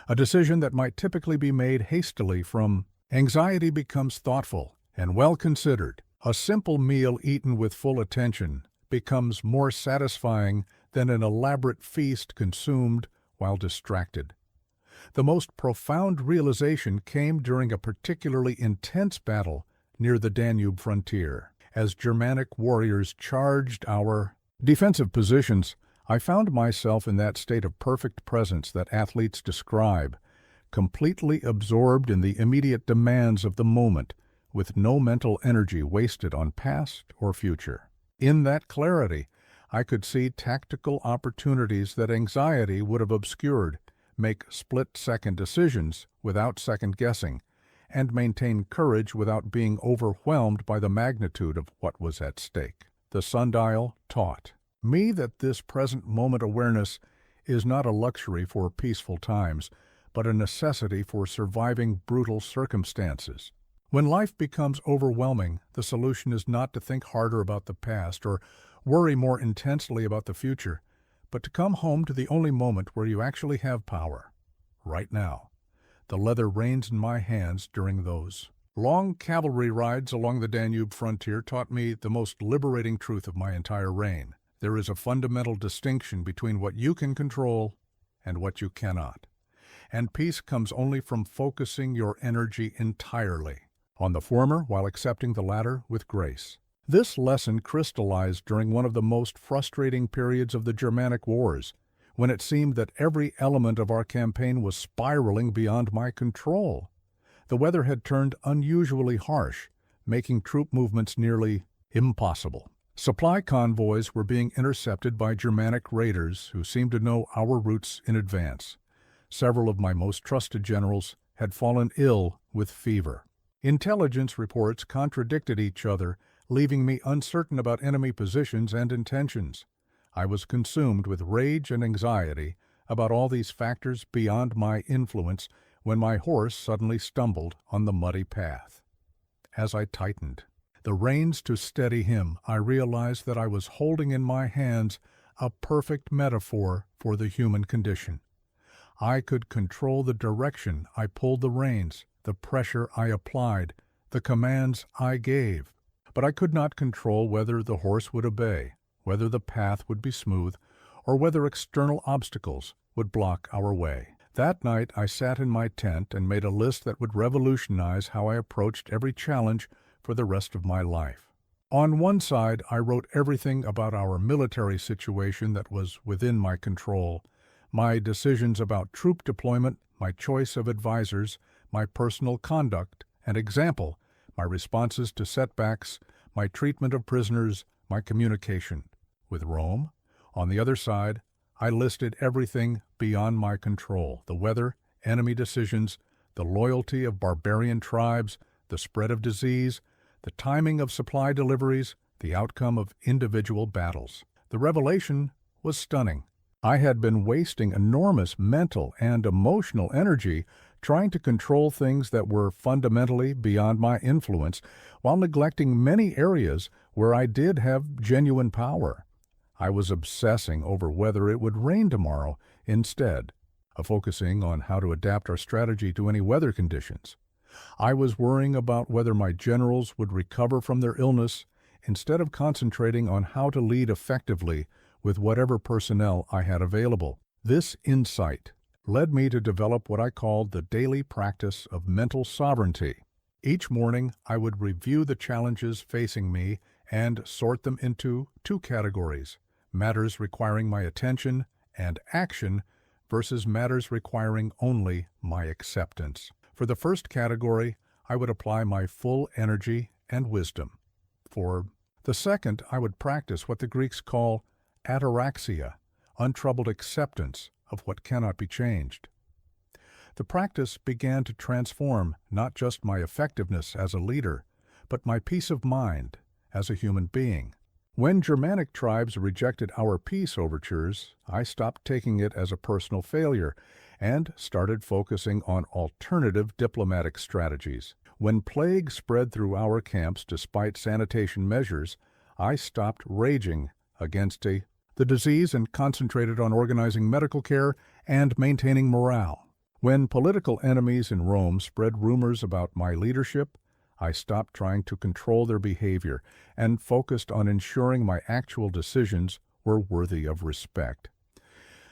A decision that might typically be made hastily from anxiety becomes thoughtful and well considered. A simple meal eaten with full attention becomes more satisfying than an elaborate feast consumed while distracted. The most profound realization came during a particularly intense battle near the Danube frontier. As Germanic warriors charged our defensive positions, I found myself in that state of perfect presence that athletes describe, completely absorbed in the immediate demands of the moment, with no mental energy wasted on past or future. In that clarity, I could see tactical opportunities that anxiety would have obscured, make split-second decisions without second-guessing, and maintain courage without being overwhelmed by the magnitude of what was at stake. The sundial taught me that this present moment awareness is not a luxury for peaceful times, but a necessity for surviving brutal circumstances. When life becomes overwhelming, the solution is not to think harder about the past or worry more intensely about the future, but to come home to the only moment where you actually have power, right now. The leather reins in my hands during those long cavalry rides along the Danube frontier taught me the most liberating truth of my entire reign. There is a fundamental distinction between what you can control and what you cannot. And peace comes only from focusing your energy entirely on the former while accepting the latter with grace. This lesson crystallized during one of the most frustrating periods of the Germanic Wars, when it seemed that every element of our campaign was spiraling beyond my control. The weather had turned unusually harsh, making troop movements nearly impossible. Supply convoys were being intercepted by Germanic raiders who seemed to know our routes in advance. Several of my most trusted generals had fallen ill with fever. Intelligence reports contradicted each other, leaving me uncertain about enemy positions and intentions. I was consumed with rage and anxiety about all these factors beyond my influence when my horse suddenly stumbled on the muddy path. As I tightened the reins to steady him, I realized that I was holding in my hands a perfect metaphor for the human condition. I could control the direction I pulled the reins, the pressure I applied, the commands I gave. But I could not control whether the horse would obey, whether the path would be smooth, or whether external obstacles would block our way. That night I sat in my tent and made a list that would revolutionize how I approached every challenge for the rest of my life. On one side, I wrote everything about our military situation that was within my control, my decisions about troop deployment, my choice of advisors, my personal conduct and example, my responses to setbacks, my treatment of prisoners, my communication with Rome. On the other side, I listed everything beyond my control: the weather, enemy decisions, the loyalty of barbarian tribes, the spread of disease, the timing of supply deliveries, the outcome of individual battles. The revelation was stunning. I had been wasting enormous mental and emotional energy trying to control things that were fundamentally beyond my influence, while neglecting many areas where I did have genuine power. I was obsessing over whether it would rain tomorrow instead of focusing on how to adapt our strategy to any weather conditions. I was worrying about whether my generals would recover from their illness instead of concentrating on how to lead effectively with whatever personnel I had available. This insight led me to develop what I called the daily practice of mental sovereignty. Each morning, I would review the challenges facing me and sort them into two categories: matters requiring my attention and action versus matters requiring only my acceptance. For the first category, I would apply my full energy and wisdom. For the second, I would practice what the Greeks call ataraxia, untroubled acceptance of what cannot be changed. The practice began to transform not just my effectiveness as a leader, but my peace of mind as a human being. When Germanic tribes rejected our peace overtures, I stopped taking it as a personal failure and started focusing on alternative diplomatic strategies. When plague spread through our camps despite sanitation measures, I stopped raging against the disease and concentrated on organizing medical care and maintaining morale. When political enemies in Rome spread rumors about my leadership, I stopped trying to control their behavior and focused on ensuring my actual decisions were worthy of respect.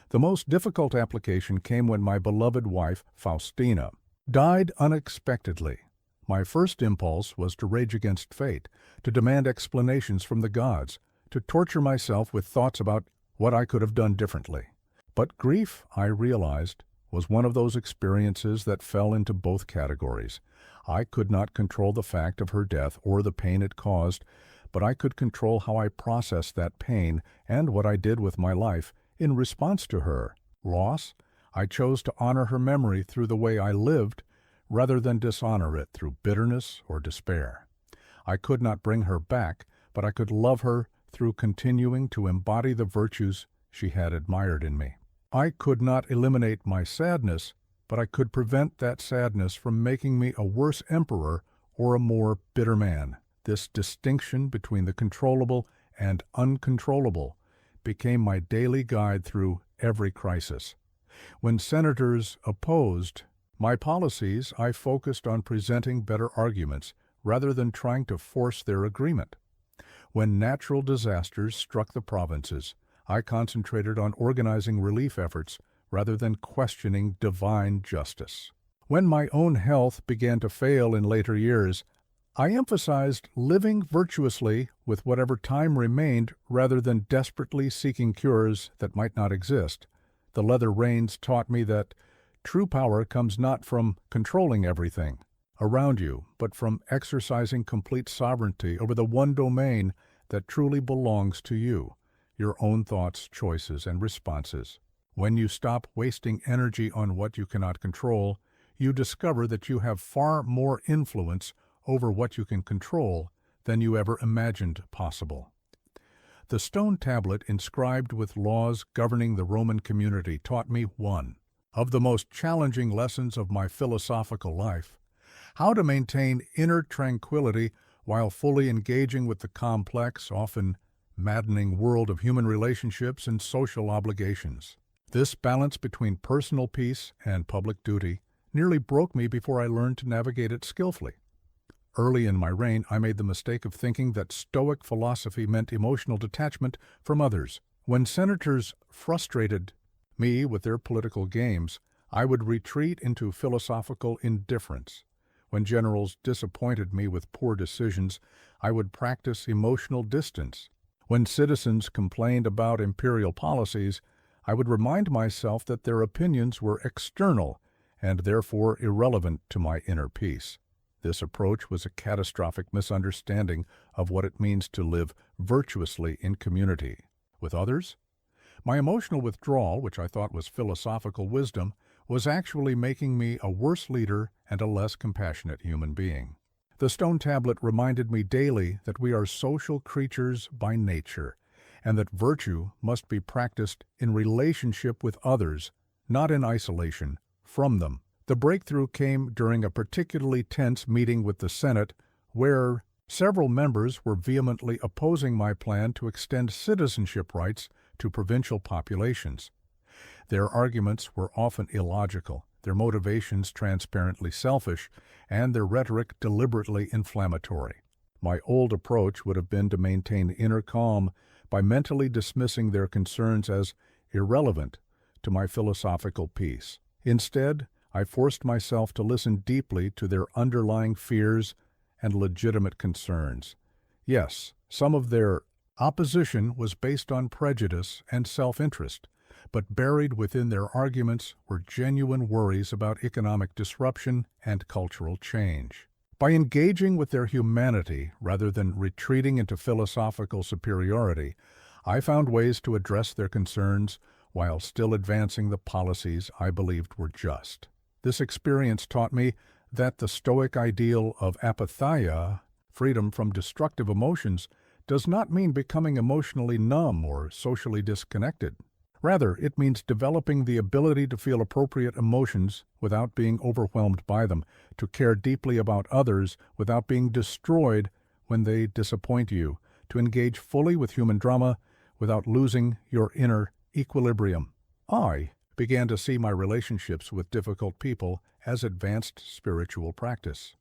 The most difficult application came when my beloved wife, Faustina, died unexpectedly. My first impulse was to rage against fate, to demand explanations from the gods, to torture myself with thoughts about what I could have done differently. But grief, I realized, was one of those experiences that fell into both categories. I could not control the fact of her death or the pain it caused, but I could control how I processed that pain and what I did with my life in response to her loss. I chose to honor her memory through the way I lived rather than dishonor it through bitterness or despair. I could not bring her back, but I could love her through continuing to embody the virtues she had admired in me. I could not eliminate my sadness, but I could prevent that sadness from making me a worse emperor or a more bitter man. This distinction between the controllable and uncontrollable became my daily guide through every crisis. When senators opposed my policies, I focused on presenting better arguments rather than trying to force their agreement. When natural disasters struck the provinces, I concentrated on organizing relief efforts rather than questioning divine justice. When my own health began to fail in later years, I emphasized living virtuously with whatever time remained rather than desperately seeking cures that might not exist. The leather reins taught me that true power comes not from controlling everything around you, but from exercising complete sovereignty over the one domain that truly belongs to you, your own thoughts, choices, and responses. When you stop wasting energy on what you cannot control, you discover that you have far more influence over what you can control than you ever imagined possible. The stone tablet inscribed with laws governing the Roman community taught me one of the most challenging lessons of my philosophical life: how to maintain inner tranquility while fully engaging with the complex, often maddening world of human relationships and social obligations. This balance between personal peace and public duty nearly broke me before I learned to navigate it skillfully. Early in my reign, I made the mistake of thinking that Stoic philosophy meant emotional detachment from others. When senators frustrated me with their political games, I would retreat into philosophical indifference. When generals disappointed me with poor decisions, I would practice emotional distance. When citizens complained about imperial policies, I would remind myself that their opinions were external and therefore irrelevant to my inner peace. This approach was a catastrophic misunderstanding of what it means to live virtuously in community. With others, my emotional withdrawal, which I thought was philosophical wisdom, was actually making me a worse leader and a less compassionate human being. The stone tablet reminded me daily that we are social creatures by nature, and that virtue must be practiced in relationship with others, not in isolation from them. The breakthrough came during a particularly tense meeting with the Senate, where several members were vehemently opposing my plan to extend citizenship rights to provincial populations. Their arguments were often illogical, their motivations transparently selfish, and their rhetoric deliberately inflammatory. My old approach would have been to maintain inner calm by mentally dismissing their concerns as irrelevant to my philosophical peace. Instead, I forced myself to listen deeply to their underlying fears and legitimate concerns. Yes, some of their opposition was based on prejudice and self-interest, but buried within their arguments were genuine worries about economic disruption and cultural change. By engaging with their humanity rather than retreating into philosophical superiority, I found ways to address their concerns while still advancing the policies I believed were just. This experience taught me that the Stoic ideal of apatheia, freedom from destructive emotions, does not mean becoming emotionally numb or socially disconnected. Rather, it means developing the ability to feel appropriate emotions without being overwhelmed by them, to care deeply about others without being destroyed when they disappoint you, to engage fully with human drama without losing your inner equilibrium. I began to see my relationships with difficult people as advanced spiritual practice.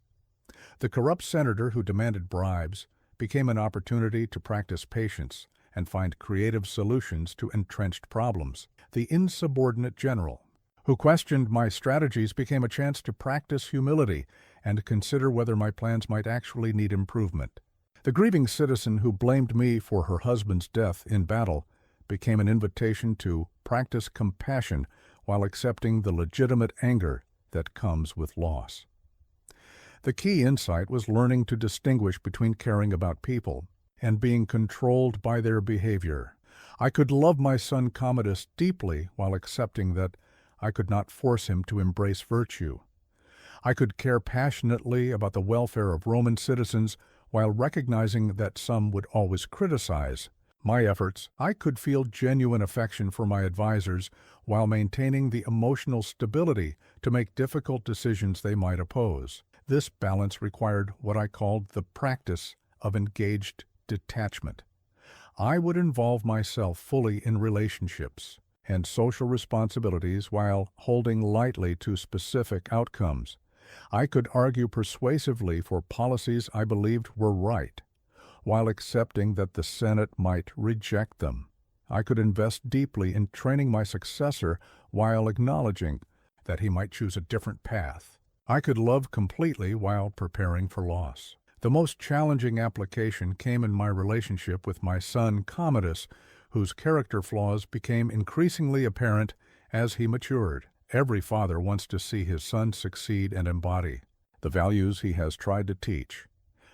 The corrupt senator who demanded bribes became an opportunity to practice patience and find creative solutions to entrenched problems. The insubordinate general who questioned my strategies became a chance to practice humility and consider whether my plans might actually need improvement. The grieving citizen who blamed me for her husband's death in battle became an invitation to practice compassion while accepting the legitimate anger that comes with loss. The key insight was learning to distinguish between caring about people and being controlled by their behavior. I could love my son Commodus deeply while accepting that I could not force him to embrace virtue. I could care passionately about the welfare of Roman citizens while recognizing that some would always criticize my efforts. I could feel genuine affection for my advisors while maintaining the emotional stability to make difficult decisions they might oppose. This balance required what I called the practice of engaged detachment. I would involve myself fully in relationships and social responsibilities while holding lightly to specific outcomes. I could argue persuasively for policies I believed were right, while accepting that the Senate might reject them. I could invest deeply in training my successor while acknowledging that he might choose a different path. I could love completely while preparing for loss. The most challenging application came in my relationship with my son Commodus, whose character flaws became increasingly apparent as he matured. Every father wants to see his son succeed and embody the values he has tried to teach.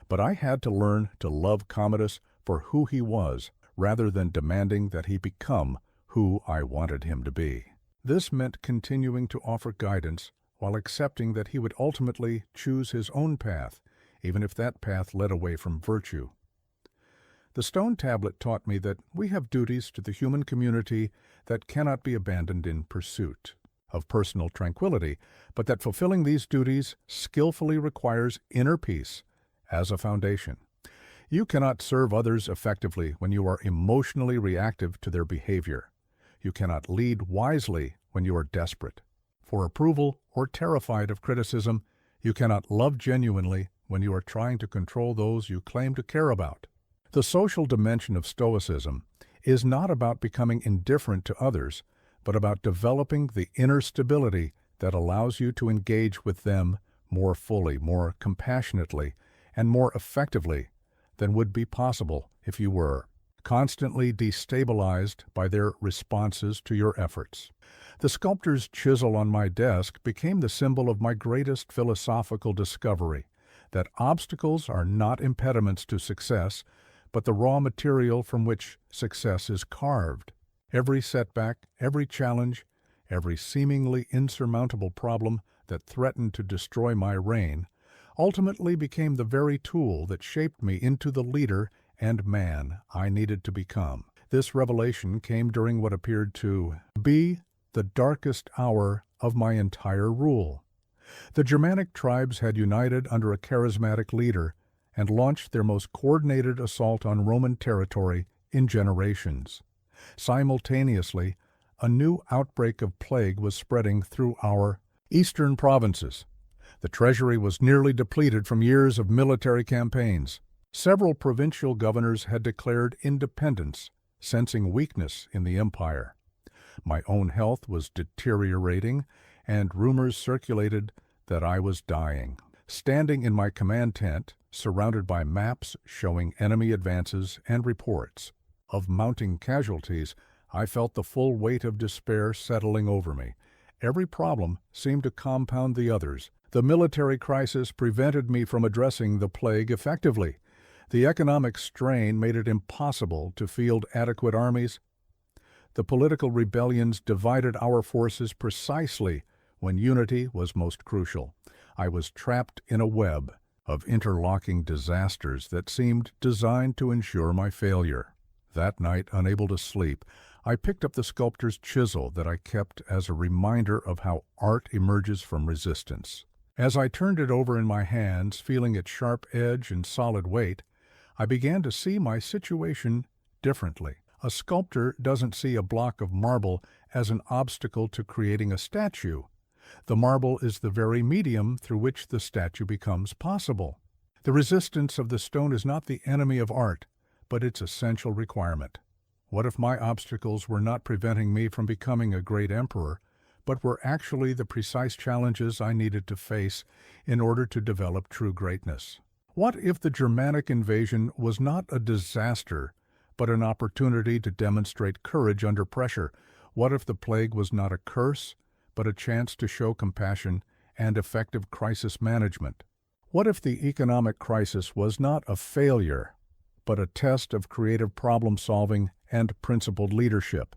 But I had to learn to love Commodus for who he was, rather than demanding that he become who I wanted him to be. This meant continuing to offer guidance while accepting that he would ultimately choose his own path, even if that path led away from virtue. The stone tablet taught me that we have duties to the human community that cannot be abandoned in pursuit of personal tranquility, but that fulfilling these duties skillfully requires inner peace as a foundation. You cannot serve others effectively when you are emotionally reactive to their behavior. You cannot lead wisely when you are desperate for approval or terrified of criticism. You cannot love genuinely when you are trying to control those you claim to care about. The social dimension of Stoicism is not about becoming indifferent to others, but about developing the inner stability that allows you to engage with them more fully, more compassionately, and more effectively than would be possible if you were constantly destabilized by their responses to your efforts. The sculptor's chisel on my desk became the symbol of my greatest philosophical discovery, that obstacles are not impediments to success, but the raw material from which success is carved. Every setback, every challenge, every seemingly insurmountable problem that threatened to destroy my reign ultimately became the very tool that shaped me into the leader and man I needed to become. This revelation came during what appeared to be the darkest hour of my entire rule. The Germanic tribes had united under a charismatic leader and launched their most coordinated assault on Roman territory in generations. Simultaneously, a new outbreak of plague was spreading through our eastern provinces. The treasury was nearly depleted from years of military campaigns. Several provincial governors had declared independence, sensing weakness in the empire. My own health was deteriorating, and rumors circulated that I was dying. Standing in my command tent, surrounded by maps showing enemy advances and reports of mounting casualties, I felt the full weight of despair settling over me. Every problem seemed to compound the others. The military crisis prevented me from addressing the plague effectively. The economic strain made it impossible to field adequate armies. The political rebellions divided our forces precisely when unity was most crucial. I was trapped in a web of interlocking disasters that seemed designed to ensure my failure. That night, unable to sleep, I picked up the sculptor's chisel that I kept as a reminder of how art emerges from resistance. As I turned it over in my hands, feeling its sharp edge and solid weight, I began to see my situation differently. A sculptor doesn't see a block of marble as an obstacle to creating a statue. The marble is the very medium through which the statue becomes possible. The resistance of the stone is not the enemy of art, but its essential requirement. What if my obstacles were not preventing me from becoming a great emperor, but were actually the precise challenges I needed to face in order to develop true greatness? What if the Germanic invasion was not a disaster, but an opportunity to demonstrate courage under pressure? What if the plague was not a curse, but a chance to show compassion and effective crisis management? What if the economic crisis was not a failure, but a test of creative problem-solving and principled leadership?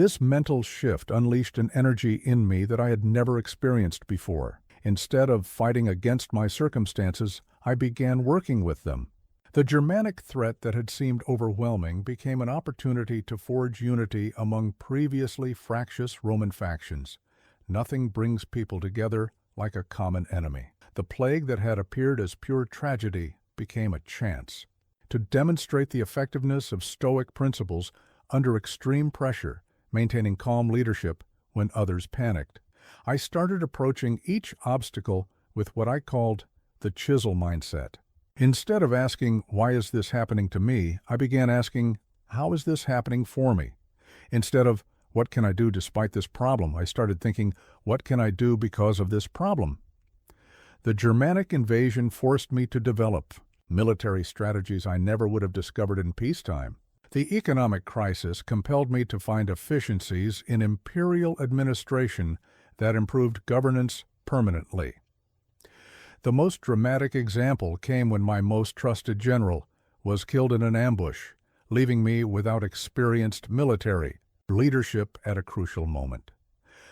This mental shift unleashed an energy in me that I had never experienced before. Instead of fighting against my circumstances, I began working with them. The Germanic threat that had seemed overwhelming became an opportunity to forge unity among previously fractious Roman factions. Nothing brings people together like a common enemy. The plague that had appeared as pure tragedy became a chance to demonstrate the effectiveness of Stoic principles under extreme pressure, maintaining calm leadership when others panicked. I started approaching each obstacle with what I called the chisel mindset. Instead of asking, "Why is this happening to me?" I began asking, "How is this happening for me?" Instead of, "What can I do despite this problem?" I started thinking, "What can I do because of this problem?" The Germanic invasion forced me to develop military strategies I never would have discovered in peacetime. The economic crisis compelled me to find efficiencies in imperial administration that improved governance permanently. The most dramatic example came when my most trusted general was killed in an ambush, leaving me without experienced military leadership at a crucial moment.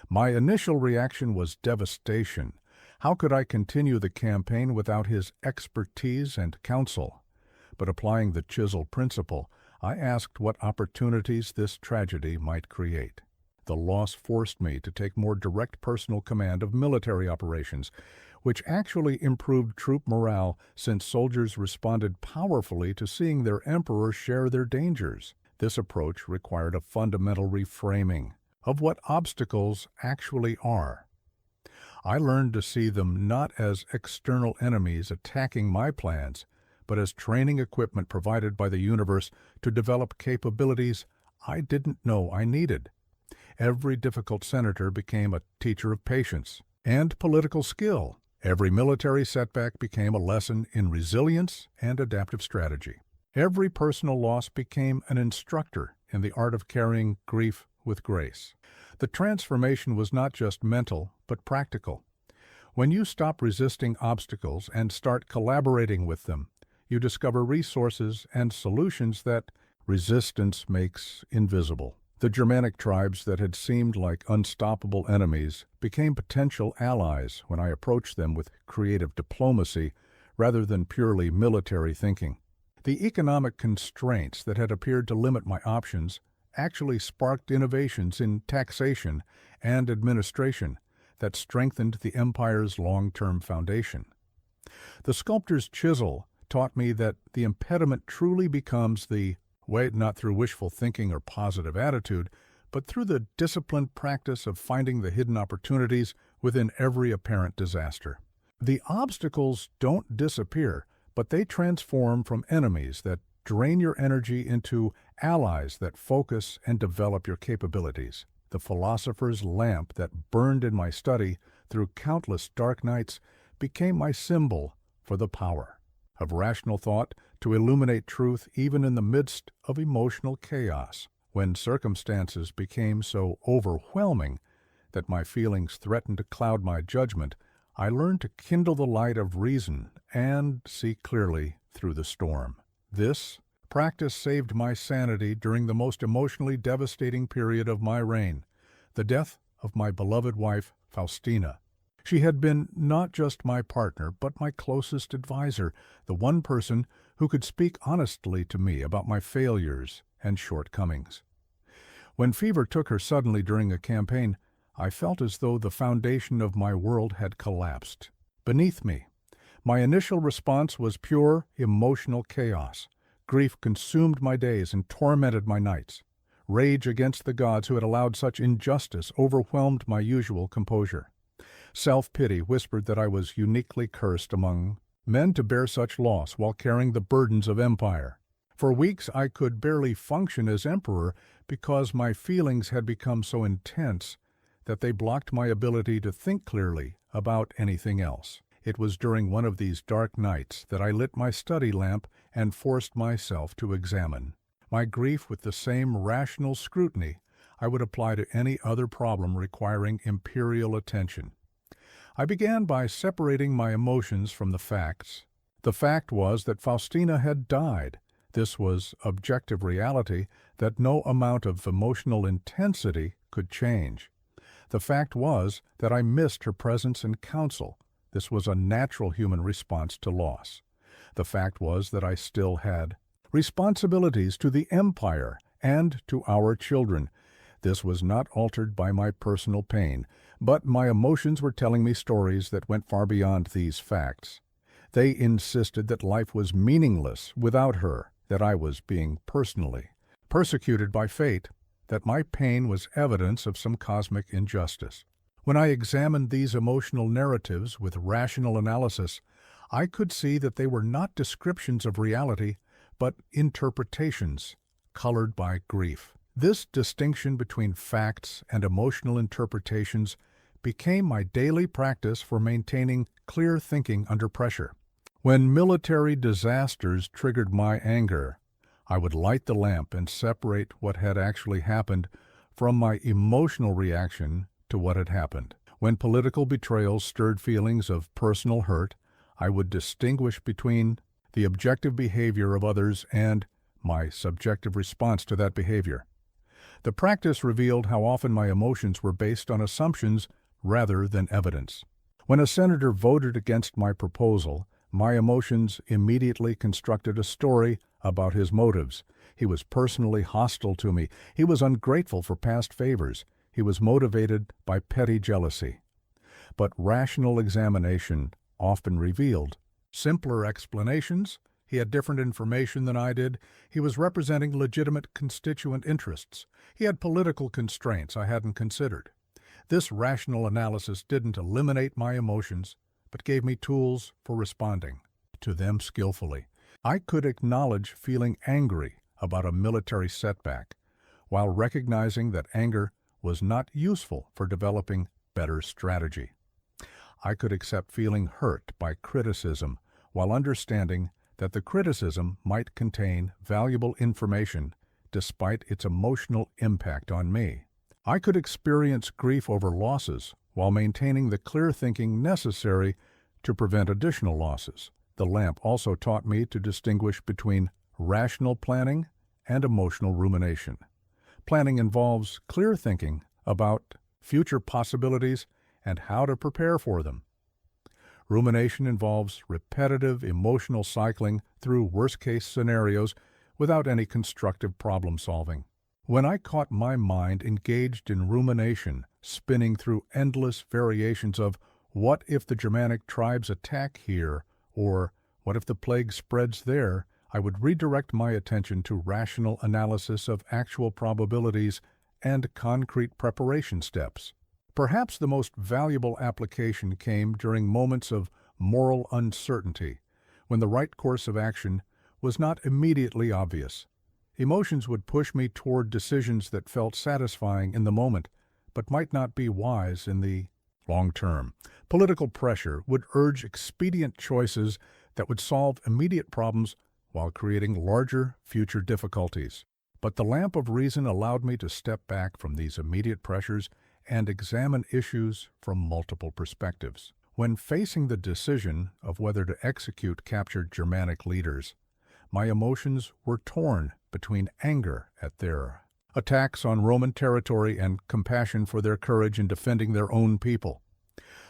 My initial reaction was devastation. How could I continue the campaign without his expertise and counsel? But applying the chisel principle, I asked what opportunities this tragedy might create. The loss forced me to take more direct personal command of military operations, which actually improved troop morale since soldiers responded powerfully to seeing their emperor share their dangers. This approach required a fundamental reframing of what obstacles actually are. I learned to see them not as external enemies attacking my plans, but as training equipment provided by the universe to develop capabilities I didn't know I needed. Every difficult senator became a teacher of patience and political skill. Every military setback became a lesson in resilience and adaptive strategy. Every personal loss became an instructor in the art of carrying grief with grace. The transformation was not just mental, but practical. When you stop resisting obstacles and start collaborating with them, you discover resources and solutions that resistance makes invisible. The Germanic tribes that had seemed like unstoppable enemies became potential allies when I approached them with creative diplomacy rather than purely military thinking. The economic constraints that had appeared to limit my options actually sparked innovations in taxation and administration that strengthened the empire's long-term foundation. The sculptor's chisel taught me that the impediment truly becomes the way not through wishful thinking or positive attitude, but through the disciplined practice of finding the hidden opportunities within every apparent disaster. The obstacles don't disappear, but they transform from enemies that drain your energy into allies that focus and develop your capabilities. The philosopher's lamp that burned in my study through countless dark nights became my symbol for the power of rational thought to illuminate truth even in the midst of emotional chaos. When circumstances became so overwhelming that my feelings threatened to cloud my judgment, I learned to kindle the light of reason and see clearly through the storm. This practice saved my sanity during the most emotionally devastating period of my reign, the death of my beloved wife, Faustina. She had been not just my partner, but my closest advisor, the one person who could speak honestly to me about my failures and shortcomings. When fever took her suddenly during a campaign, I felt as though the foundation of my world had collapsed beneath me. My initial response was pure emotional chaos. Grief consumed my days and tormented my nights. Rage against the gods who had allowed such injustice overwhelmed my usual composure. Self-pity whispered that I was uniquely cursed among men to bear such loss while carrying the burdens of empire. For weeks I could barely function as emperor because my feelings had become so intense that they blocked my ability to think clearly about anything else. It was during one of these dark nights that I lit my study lamp and forced myself to examine my grief with the same rational scrutiny I would apply to any other problem requiring imperial attention. I began by separating my emotions from the facts. The fact was that Faustina had died. This was objective reality that no amount of emotional intensity could change. The fact was that I missed her presence and counsel. This was a natural human response to loss. The fact was that I still had responsibilities to the empire and to our children. This was not altered by my personal pain, but my emotions were telling me stories that went far beyond these facts. They insisted that life was meaningless without her, that I was being personally persecuted by fate, that my pain was evidence of some cosmic injustice. When I examined these emotional narratives with rational analysis, I could see that they were not descriptions of reality, but interpretations colored by grief. This distinction between facts and emotional interpretations became my daily practice for maintaining clear thinking under pressure. When military disasters triggered my anger, I would light the lamp and separate what had actually happened from my emotional reaction to what had happened. When political betrayal stirred feelings of personal hurt, I would distinguish between the objective behavior of others and my subjective response to that behavior. The practice revealed how often my emotions were based on assumptions rather than evidence. When a senator voted against my proposal, my emotions immediately constructed a story about his motives. He was personally hostile to me. He was ungrateful for past favors. He was motivated by petty jealousy. But rational examination often revealed simpler explanations. He had different information than I did. He was representing legitimate constituent interests. He had political constraints I hadn't considered. This rational analysis didn't eliminate my emotions, but gave me tools for responding to them skillfully. I could acknowledge feeling angry about a military setback, while recognizing that anger was not useful for developing better strategy. I could accept feeling hurt by criticism, while understanding that the criticism might contain valuable information despite its emotional impact on me. I could experience grief over losses while maintaining the clear thinking necessary to prevent additional losses. The lamp also taught me to distinguish between rational planning and emotional rumination. Planning involves clear thinking about future possibilities and how to prepare for them. Rumination involves repetitive emotional cycling through worst-case scenarios without any constructive problem-solving. When I caught my mind engaged in rumination, spinning through endless variations of what if the Germanic tribes attack here, or what if the plague spreads there, I would redirect my attention to rational analysis of actual probabilities and concrete preparation steps. Perhaps the most valuable application came during moments of moral uncertainty, when the right course of action was not immediately obvious. Emotions would push me toward decisions that felt satisfying in the moment, but might not be wise in the long term. Political pressure would urge expedient choices that would solve immediate problems while creating larger future difficulties. But the lamp of reason allowed me to step back from these immediate pressures and examine issues from multiple perspectives. When facing the decision of whether to execute captured Germanic leaders, my emotions were torn between anger at their attacks on Roman territory and compassion for their courage in defending their own people.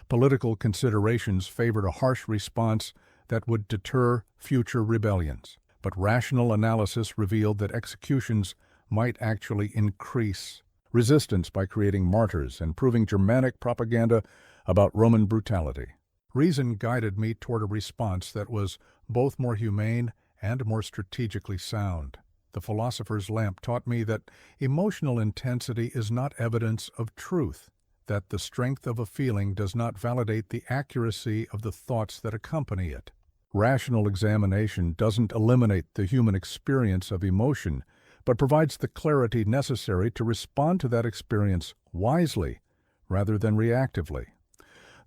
Political considerations favored a harsh response that would deter future rebellions, but rational analysis revealed that executions might actually increase resistance by creating martyrs and proving Germanic propaganda about Roman brutality. Reason guided me toward a response that was both more humane and more strategically sound. The philosopher's lamp taught me that emotional intensity is not evidence of truth, that the strength of a feeling does not validate the accuracy of the thoughts that accompany it. Rational examination doesn't eliminate the human experience of emotion, but provides the clarity necessary to respond to that experience wisely rather than reactively.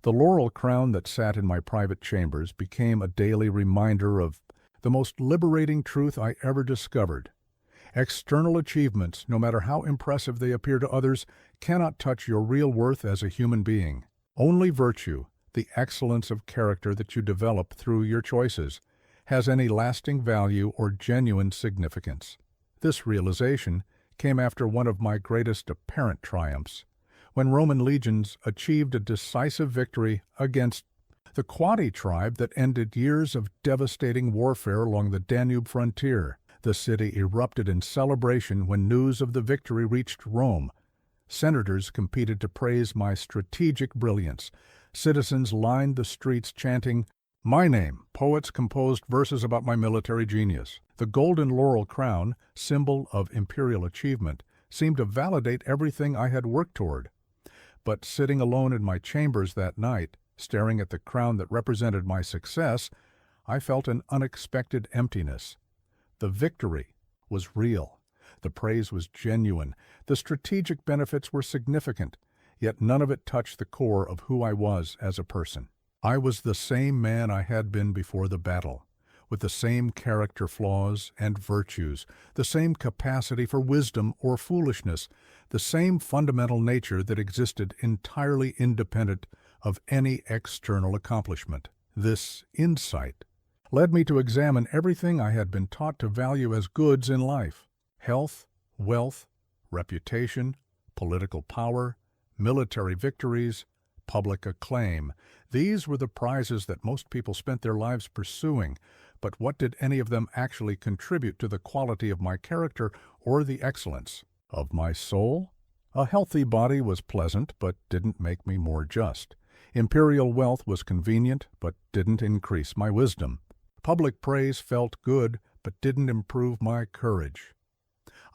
The laurel crown that sat in my private chambers became a daily reminder of the most liberating truth I ever discovered. External achievements, no matter how impressive they appear to others, cannot touch your real worth as a human being. Only virtue, the excellence of character that you develop through your choices, has any lasting value or genuine significance. This realization came after one of my greatest apparent triumphs, when Roman legions achieved a decisive victory against the Quadi tribe that ended years of devastating warfare along the Danube frontier. The city erupted in celebration when news of the victory reached Rome. Senators competed to praise my strategic brilliance. Citizens lined the streets chanting my name. Poets composed verses about my military genius. The golden laurel crown, symbol of imperial achievement, seemed to validate everything I had worked toward. But sitting alone in my chambers that night, staring at the crown that represented my success, I felt an unexpected emptiness. The victory was real. The praise was genuine. The strategic benefits were significant, yet none of it touched the core of who I was as a person. I was the same man I had been before the battle, with the same character flaws and virtues, the same capacity for wisdom or foolishness, the same fundamental nature that existed entirely independent of any external accomplishment. This insight led me to examine everything I had been taught to value as goods in life: health, wealth, reputation, political power, military victories, public acclaim. These were the prizes that most people spent their lives pursuing, but what did any of them actually contribute to the quality of my character or the excellence of my soul? A healthy body was pleasant, but didn't make me more just. Imperial wealth was convenient, but didn't increase my wisdom. Public praise felt good, but didn't improve my courage.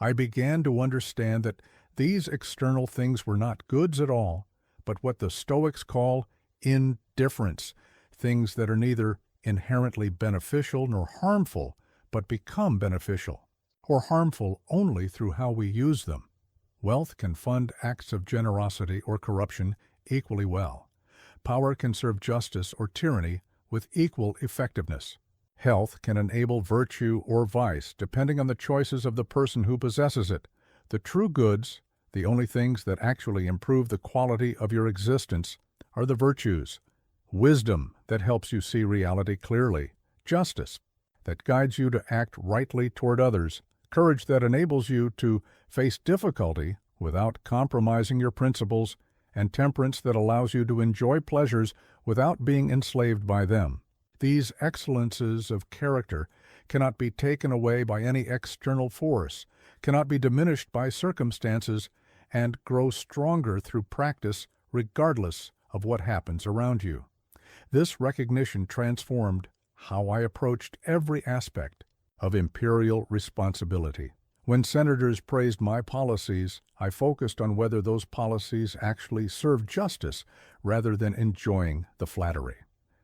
I began to understand that these external things were not goods at all, but what the Stoics call indifference, things that are neither inherently beneficial nor harmful, but become beneficial, or harmful only through how we use them. Wealth can fund acts of generosity or corruption equally well. Power can serve justice or tyranny with equal effectiveness. Health can enable virtue or vice, depending on the choices of the person who possesses it. The true goods, the only things that actually improve the quality of your existence, are the virtues: wisdom that helps you see reality clearly, justice that guides you to act rightly toward others, courage that enables you to face difficulty without compromising your principles, and temperance that allows you to enjoy pleasures without being enslaved by them. These excellences of character cannot be taken away by any external force, cannot be diminished by circumstances, and grow stronger through practice regardless of what happens around you. This recognition transformed how I approached every aspect of imperial responsibility. When senators praised my policies, I focused on whether those policies actually served justice rather than enjoying the flattery.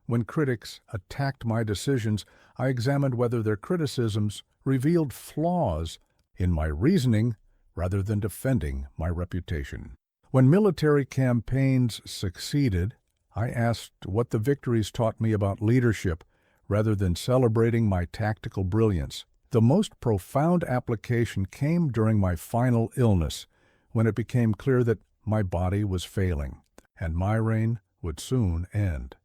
When critics attacked my decisions, I examined whether their criticisms revealed flaws in my reasoning rather than defending my reputation. When military campaigns succeeded, I asked what the victories taught me about leadership rather than celebrating my tactical brilliance. The most profound application came during my final illness, when it became clear that my body was failing, and my reign would soon end.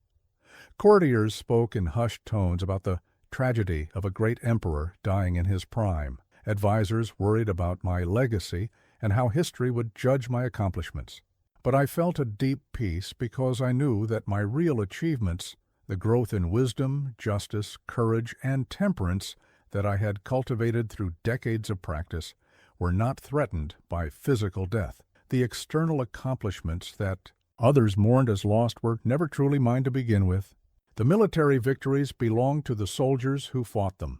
Courtiers spoke in hushed tones about the tragedy of a great emperor dying in his prime. Advisors worried about my legacy and how history would judge my accomplishments. But I felt a deep peace because I knew that my real achievements, the growth in wisdom, justice, courage, and temperance that I had cultivated through decades of practice, were not threatened by physical death. The external accomplishments that others mourned as lost were never truly mine to begin with. The military victories belonged to the soldiers who fought them.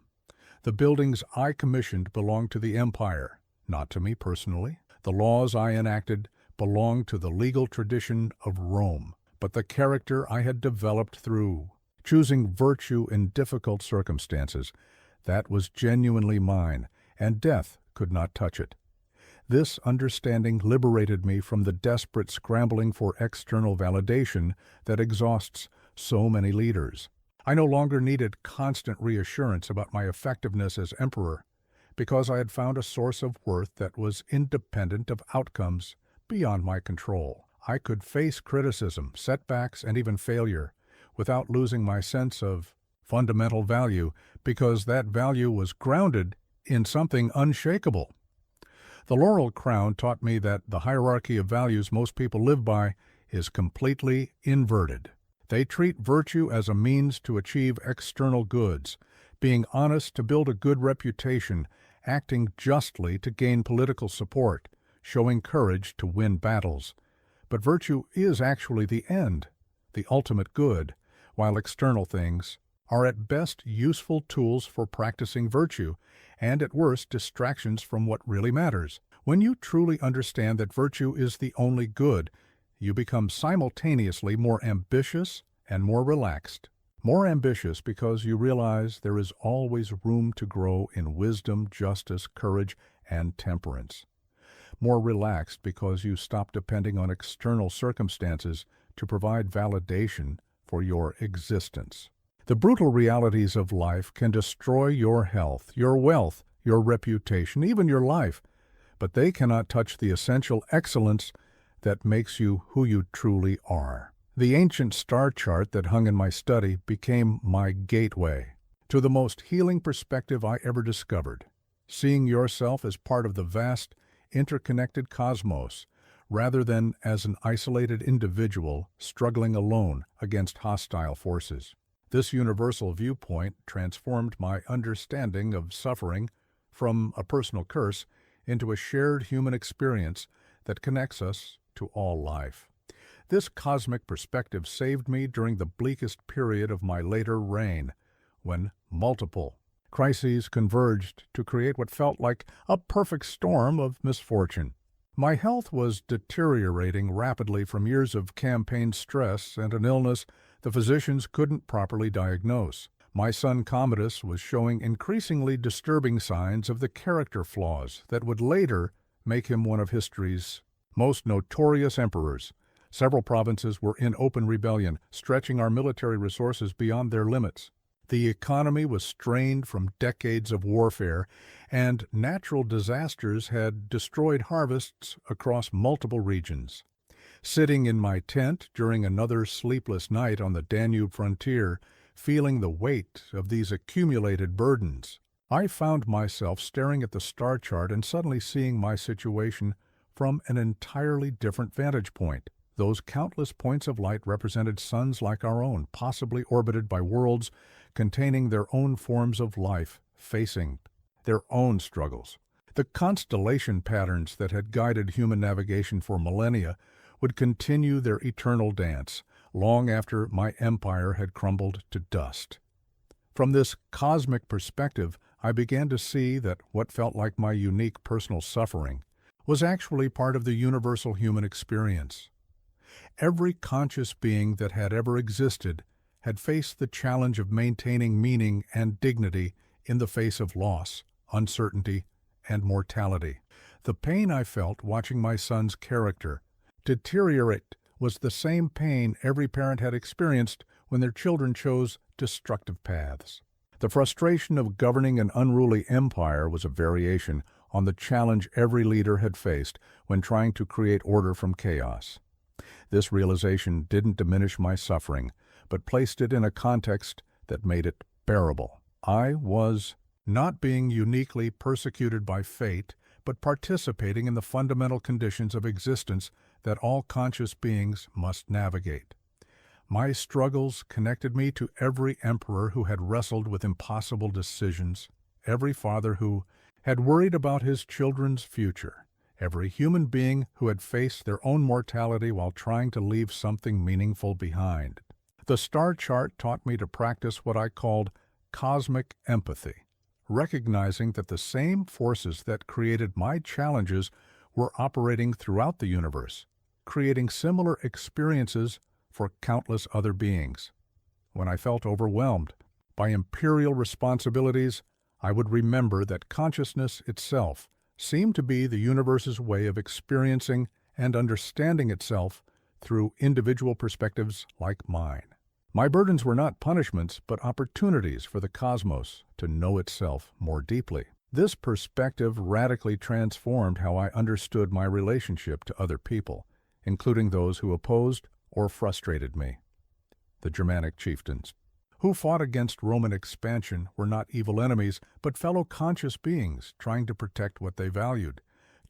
The buildings I commissioned belonged to the empire, not to me personally. The laws I enacted belonged to the legal tradition of Rome. But the character I had developed through choosing virtue in difficult circumstances, that was genuinely mine, and death could not touch it. This understanding liberated me from the desperate scrambling for external validation that exhausts so many leaders. I no longer needed constant reassurance about my effectiveness as emperor, because I had found a source of worth that was independent of outcomes beyond my control. I could face criticism, setbacks, and even failure without losing my sense of fundamental value, because that value was grounded in something unshakable. The laurel crown taught me that the hierarchy of values most people live by is completely inverted. They treat virtue as a means to achieve external goods, being honest to build a good reputation, acting justly to gain political support, showing courage to win battles. But virtue is actually the end, the ultimate good, while external things are at best useful tools for practicing virtue, and at worst distractions from what really matters. When you truly understand that virtue is the only good, you become simultaneously more ambitious and more relaxed. More ambitious because you realize there is always room to grow in wisdom, justice, courage, and temperance. More relaxed because you stop depending on external circumstances to provide validation for your existence. The brutal realities of life can destroy your health, your wealth, your reputation, even your life, but they cannot touch the essential excellence that makes you who you truly are. The ancient star chart that hung in my study became my gateway to the most healing perspective I ever discovered, seeing yourself as part of the vast, interconnected cosmos, rather than as an isolated individual struggling alone against hostile forces. This universal viewpoint transformed my understanding of suffering from a personal curse into a shared human experience that connects us to all life. This cosmic perspective saved me during the bleakest period of my later reign, when multiple crises converged to create what felt like a perfect storm of misfortune. My health was deteriorating rapidly from years of campaign stress and an illness the physicians couldn't properly diagnose. My son Commodus was showing increasingly disturbing signs of the character flaws that would later make him one of history's most notorious emperors. Several provinces were in open rebellion, stretching our military resources beyond their limits. The economy was strained from decades of warfare, and natural disasters had destroyed harvests across multiple regions. Sitting in my tent during another sleepless night on the Danube frontier, feeling the weight of these accumulated burdens, I found myself staring at the star chart and suddenly seeing my situation from an entirely different vantage point. Those countless points of light represented suns like our own, possibly orbited by worlds containing their own forms of life, facing their own struggles. The constellation patterns that had guided human navigation for millennia would continue their eternal dance, long after my empire had crumbled to dust. From this cosmic perspective, I began to see that what felt like my unique personal suffering was actually part of the universal human experience. Every conscious being that had ever existed had faced the challenge of maintaining meaning and dignity in the face of loss, uncertainty, and mortality. The pain I felt watching my son's character deteriorate was the same pain every parent had experienced when their children chose destructive paths. The frustration of governing an unruly empire was a variation on the challenge every leader had faced when trying to create order from chaos. This realization didn't diminish my suffering, but placed it in a context that made it bearable. I was not being uniquely persecuted by fate, but participating in the fundamental conditions of existence that all conscious beings must navigate. My struggles connected me to every emperor who had wrestled with impossible decisions, every father who had worried about his children's future, every human being who had faced their own mortality while trying to leave something meaningful behind. The star chart taught me to practice what I called cosmic empathy, recognizing that the same forces that created my challenges were operating throughout the universe, creating similar experiences for countless other beings. When I felt overwhelmed by imperial responsibilities, I would remember that consciousness itself seemed to be the universe's way of experiencing and understanding itself through individual perspectives like mine. My burdens were not punishments, but opportunities for the cosmos to know itself more deeply. This perspective radically transformed how I understood my relationship to other people, including those who opposed or frustrated me. The Germanic chieftains, who fought against Roman expansion, were not evil enemies, but fellow conscious beings trying to protect what they valued.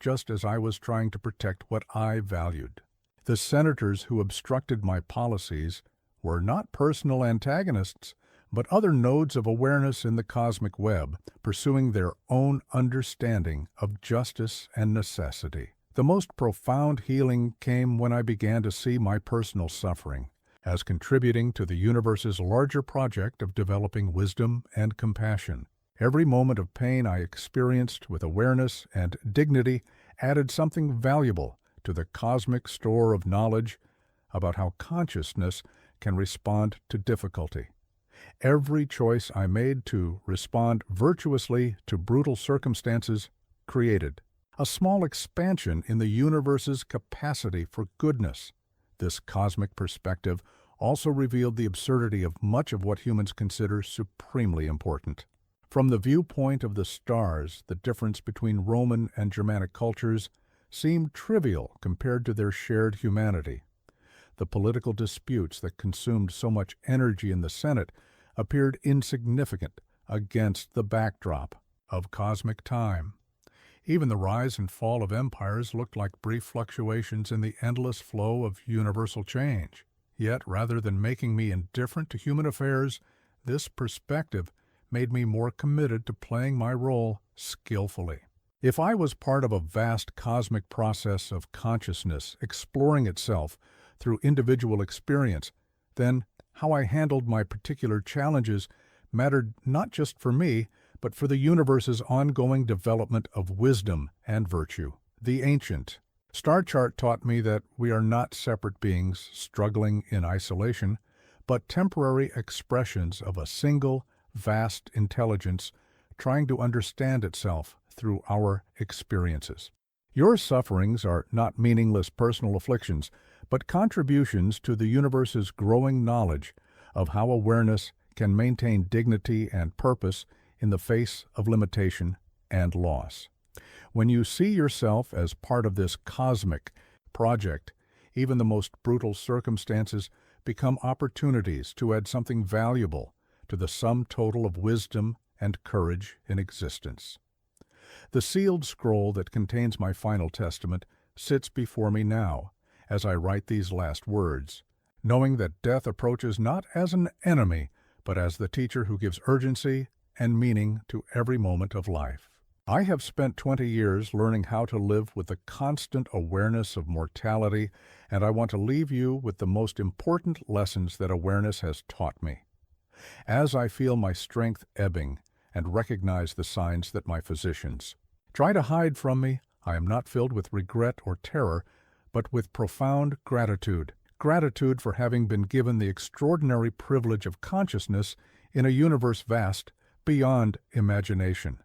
just as I was trying to protect what I valued. The senators who obstructed my policies were not personal antagonists, but other nodes of awareness in the cosmic web, pursuing their own understanding of justice and necessity. The most profound healing came when I began to see my personal suffering as contributing to the universe's larger project of developing wisdom and compassion. Every moment of pain I experienced with awareness and dignity added something valuable to the cosmic store of knowledge about how consciousness can respond to difficulty. Every choice I made to respond virtuously to brutal circumstances created a small expansion in the universe's capacity for goodness. This cosmic perspective also revealed the absurdity of much of what humans consider supremely important. From the viewpoint of the stars, the difference between Roman and Germanic cultures seemed trivial compared to their shared humanity. The political disputes that consumed so much energy in the Senate appeared insignificant against the backdrop of cosmic time. Even the rise and fall of empires looked like brief fluctuations in the endless flow of universal change. Yet, rather than making me indifferent to human affairs, this perspective made me more committed to playing my role skillfully. If I was part of a vast cosmic process of consciousness exploring itself through individual experience, then how I handled my particular challenges mattered not just for me, but for the universe's ongoing development of wisdom and virtue. The ancient star chart taught me that we are not separate beings struggling in isolation, but temporary expressions of a single, vast intelligence trying to understand itself through our experiences. Your sufferings are not meaningless personal afflictions, but contributions to the universe's growing knowledge of how awareness can maintain dignity and purpose in the face of limitation and loss. When you see yourself as part of this cosmic project, even the most brutal circumstances become opportunities to add something valuable to the sum total of wisdom and courage in existence. The sealed scroll that contains my final testament sits before me now as I write these last words, knowing that death approaches not as an enemy, but as the teacher who gives urgency and meaning to every moment of life. I have spent 20 years learning how to live with the constant awareness of mortality, and I want to leave you with the most important lessons that awareness has taught me. As I feel my strength ebbing and recognize the signs that my physicians try to hide from me, I am not filled with regret or terror, but with profound gratitude. Gratitude for having been given the extraordinary privilege of consciousness in a universe vast beyond imagination.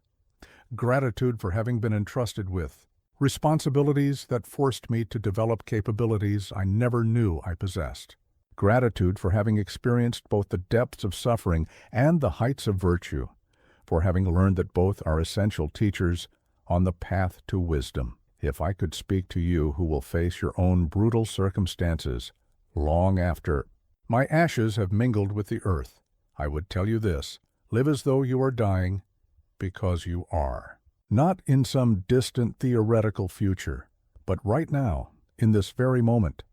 Gratitude for having been entrusted with responsibilities that forced me to develop capabilities I never knew I possessed. Gratitude for having experienced both the depths of suffering and the heights of virtue, for having learned that both are essential teachers on the path to wisdom. If I could speak to you who will face your own brutal circumstances long after my ashes have mingled with the earth, I would tell you this: live as though you are dying, because you are. Not in some distant theoretical future, but right now, in this very moment.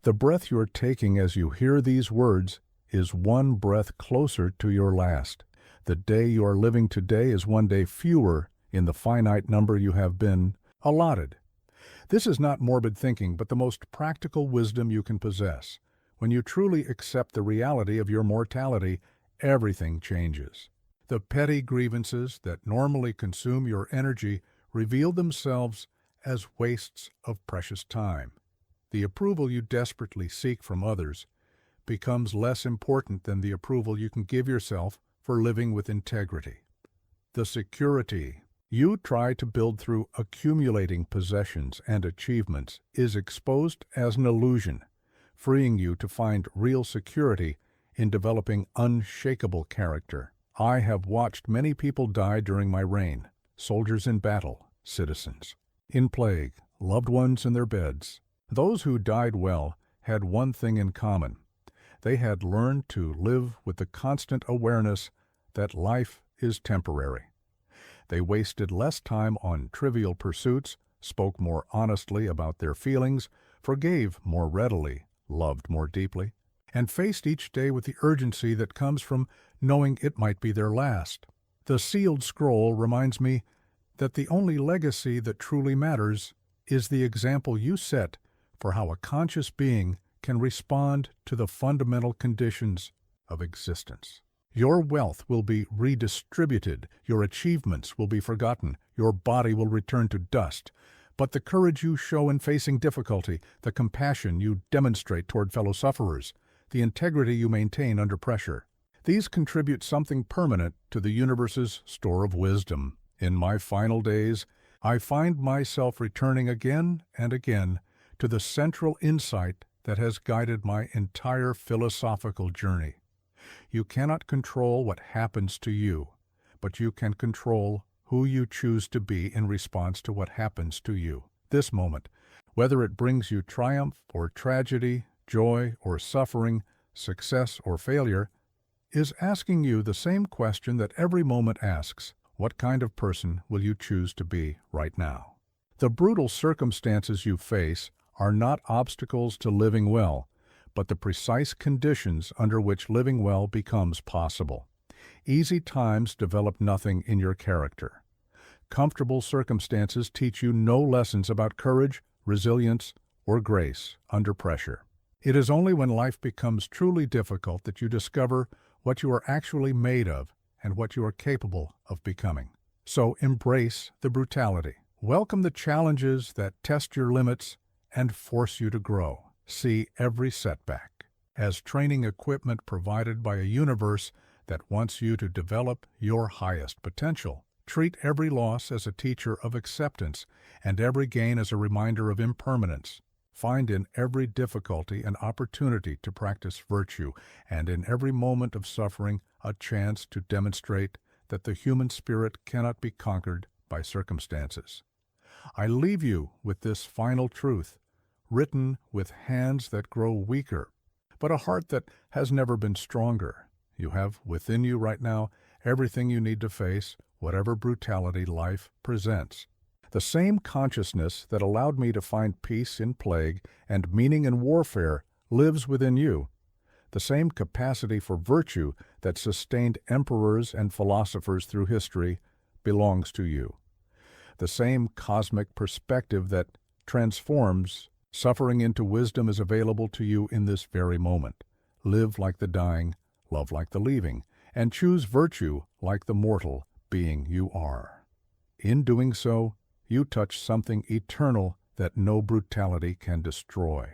The breath you are taking as you hear these words is one breath closer to your last. The day you are living today is one day fewer in the finite number you have been allotted. This is not morbid thinking, but the most practical wisdom you can possess. When you truly accept the reality of your mortality, everything changes. The petty grievances that normally consume your energy reveal themselves as wastes of precious time. The approval you desperately seek from others becomes less important than the approval you can give yourself for living with integrity. The security you try to build through accumulating possessions and achievements is exposed as an illusion, freeing you to find real security in developing unshakable character. I have watched many people die during my reign: soldiers in battle, citizens in plague, loved ones in their beds. Those who died well had one thing in common. They had learned to live with the constant awareness that life is temporary. They wasted less time on trivial pursuits spoke more honestly about their feelings, forgave more readily, loved more deeply, and faced each day with the urgency that comes from knowing it might be their last. The sealed scroll reminds me that the only legacy that truly matters is the example you set for how a conscious being can respond to the fundamental conditions of existence. Your wealth will be redistributed, your achievements will be forgotten, your body will return to dust, but the courage you show in facing difficulty, the compassion you demonstrate toward fellow sufferers, the integrity you maintain under pressure, these contribute something permanent to the universe's store of wisdom. In my final days, I find myself returning again and again to the central insight that has guided my entire philosophical journey. You cannot control what happens to you, but you can control who you choose to be in response to what happens to you. This moment, whether it brings you triumph or tragedy, joy or suffering, success or failure, is asking you the same question that every moment asks: what kind of person will you choose to be right now? The brutal circumstances you face are not obstacles to living well, but the precise conditions under which living well becomes possible. Easy times develop nothing in your character. Comfortable circumstances teach you no lessons about courage, resilience, or grace under pressure. It is only when life becomes truly difficult that you discover what you are actually made of and what you are capable of becoming. So embrace the brutality. Welcome the challenges that test your limits and force you to grow. See every setback as training equipment provided by a universe that wants you to develop your highest potential. Treat every loss as a teacher of acceptance and every gain as a reminder of impermanence. Find in every difficulty an opportunity to practice virtue, and in every moment of suffering a chance to demonstrate that the human spirit cannot be conquered by circumstances. I leave you with this final truth, written with hands that grow weaker, but a heart that has never been stronger. You have within you right now everything you need to face whatever brutality life presents. The same consciousness that allowed me to find peace in plague and meaning in warfare lives within you. The same capacity for virtue that sustained emperors and philosophers through history belongs to you. The same cosmic perspective that transforms suffering into wisdom is available to you in this very moment. Live like the dying, love like the leaving, and choose virtue like the mortal being you are. In doing so, you touch something eternal that no brutality can destroy.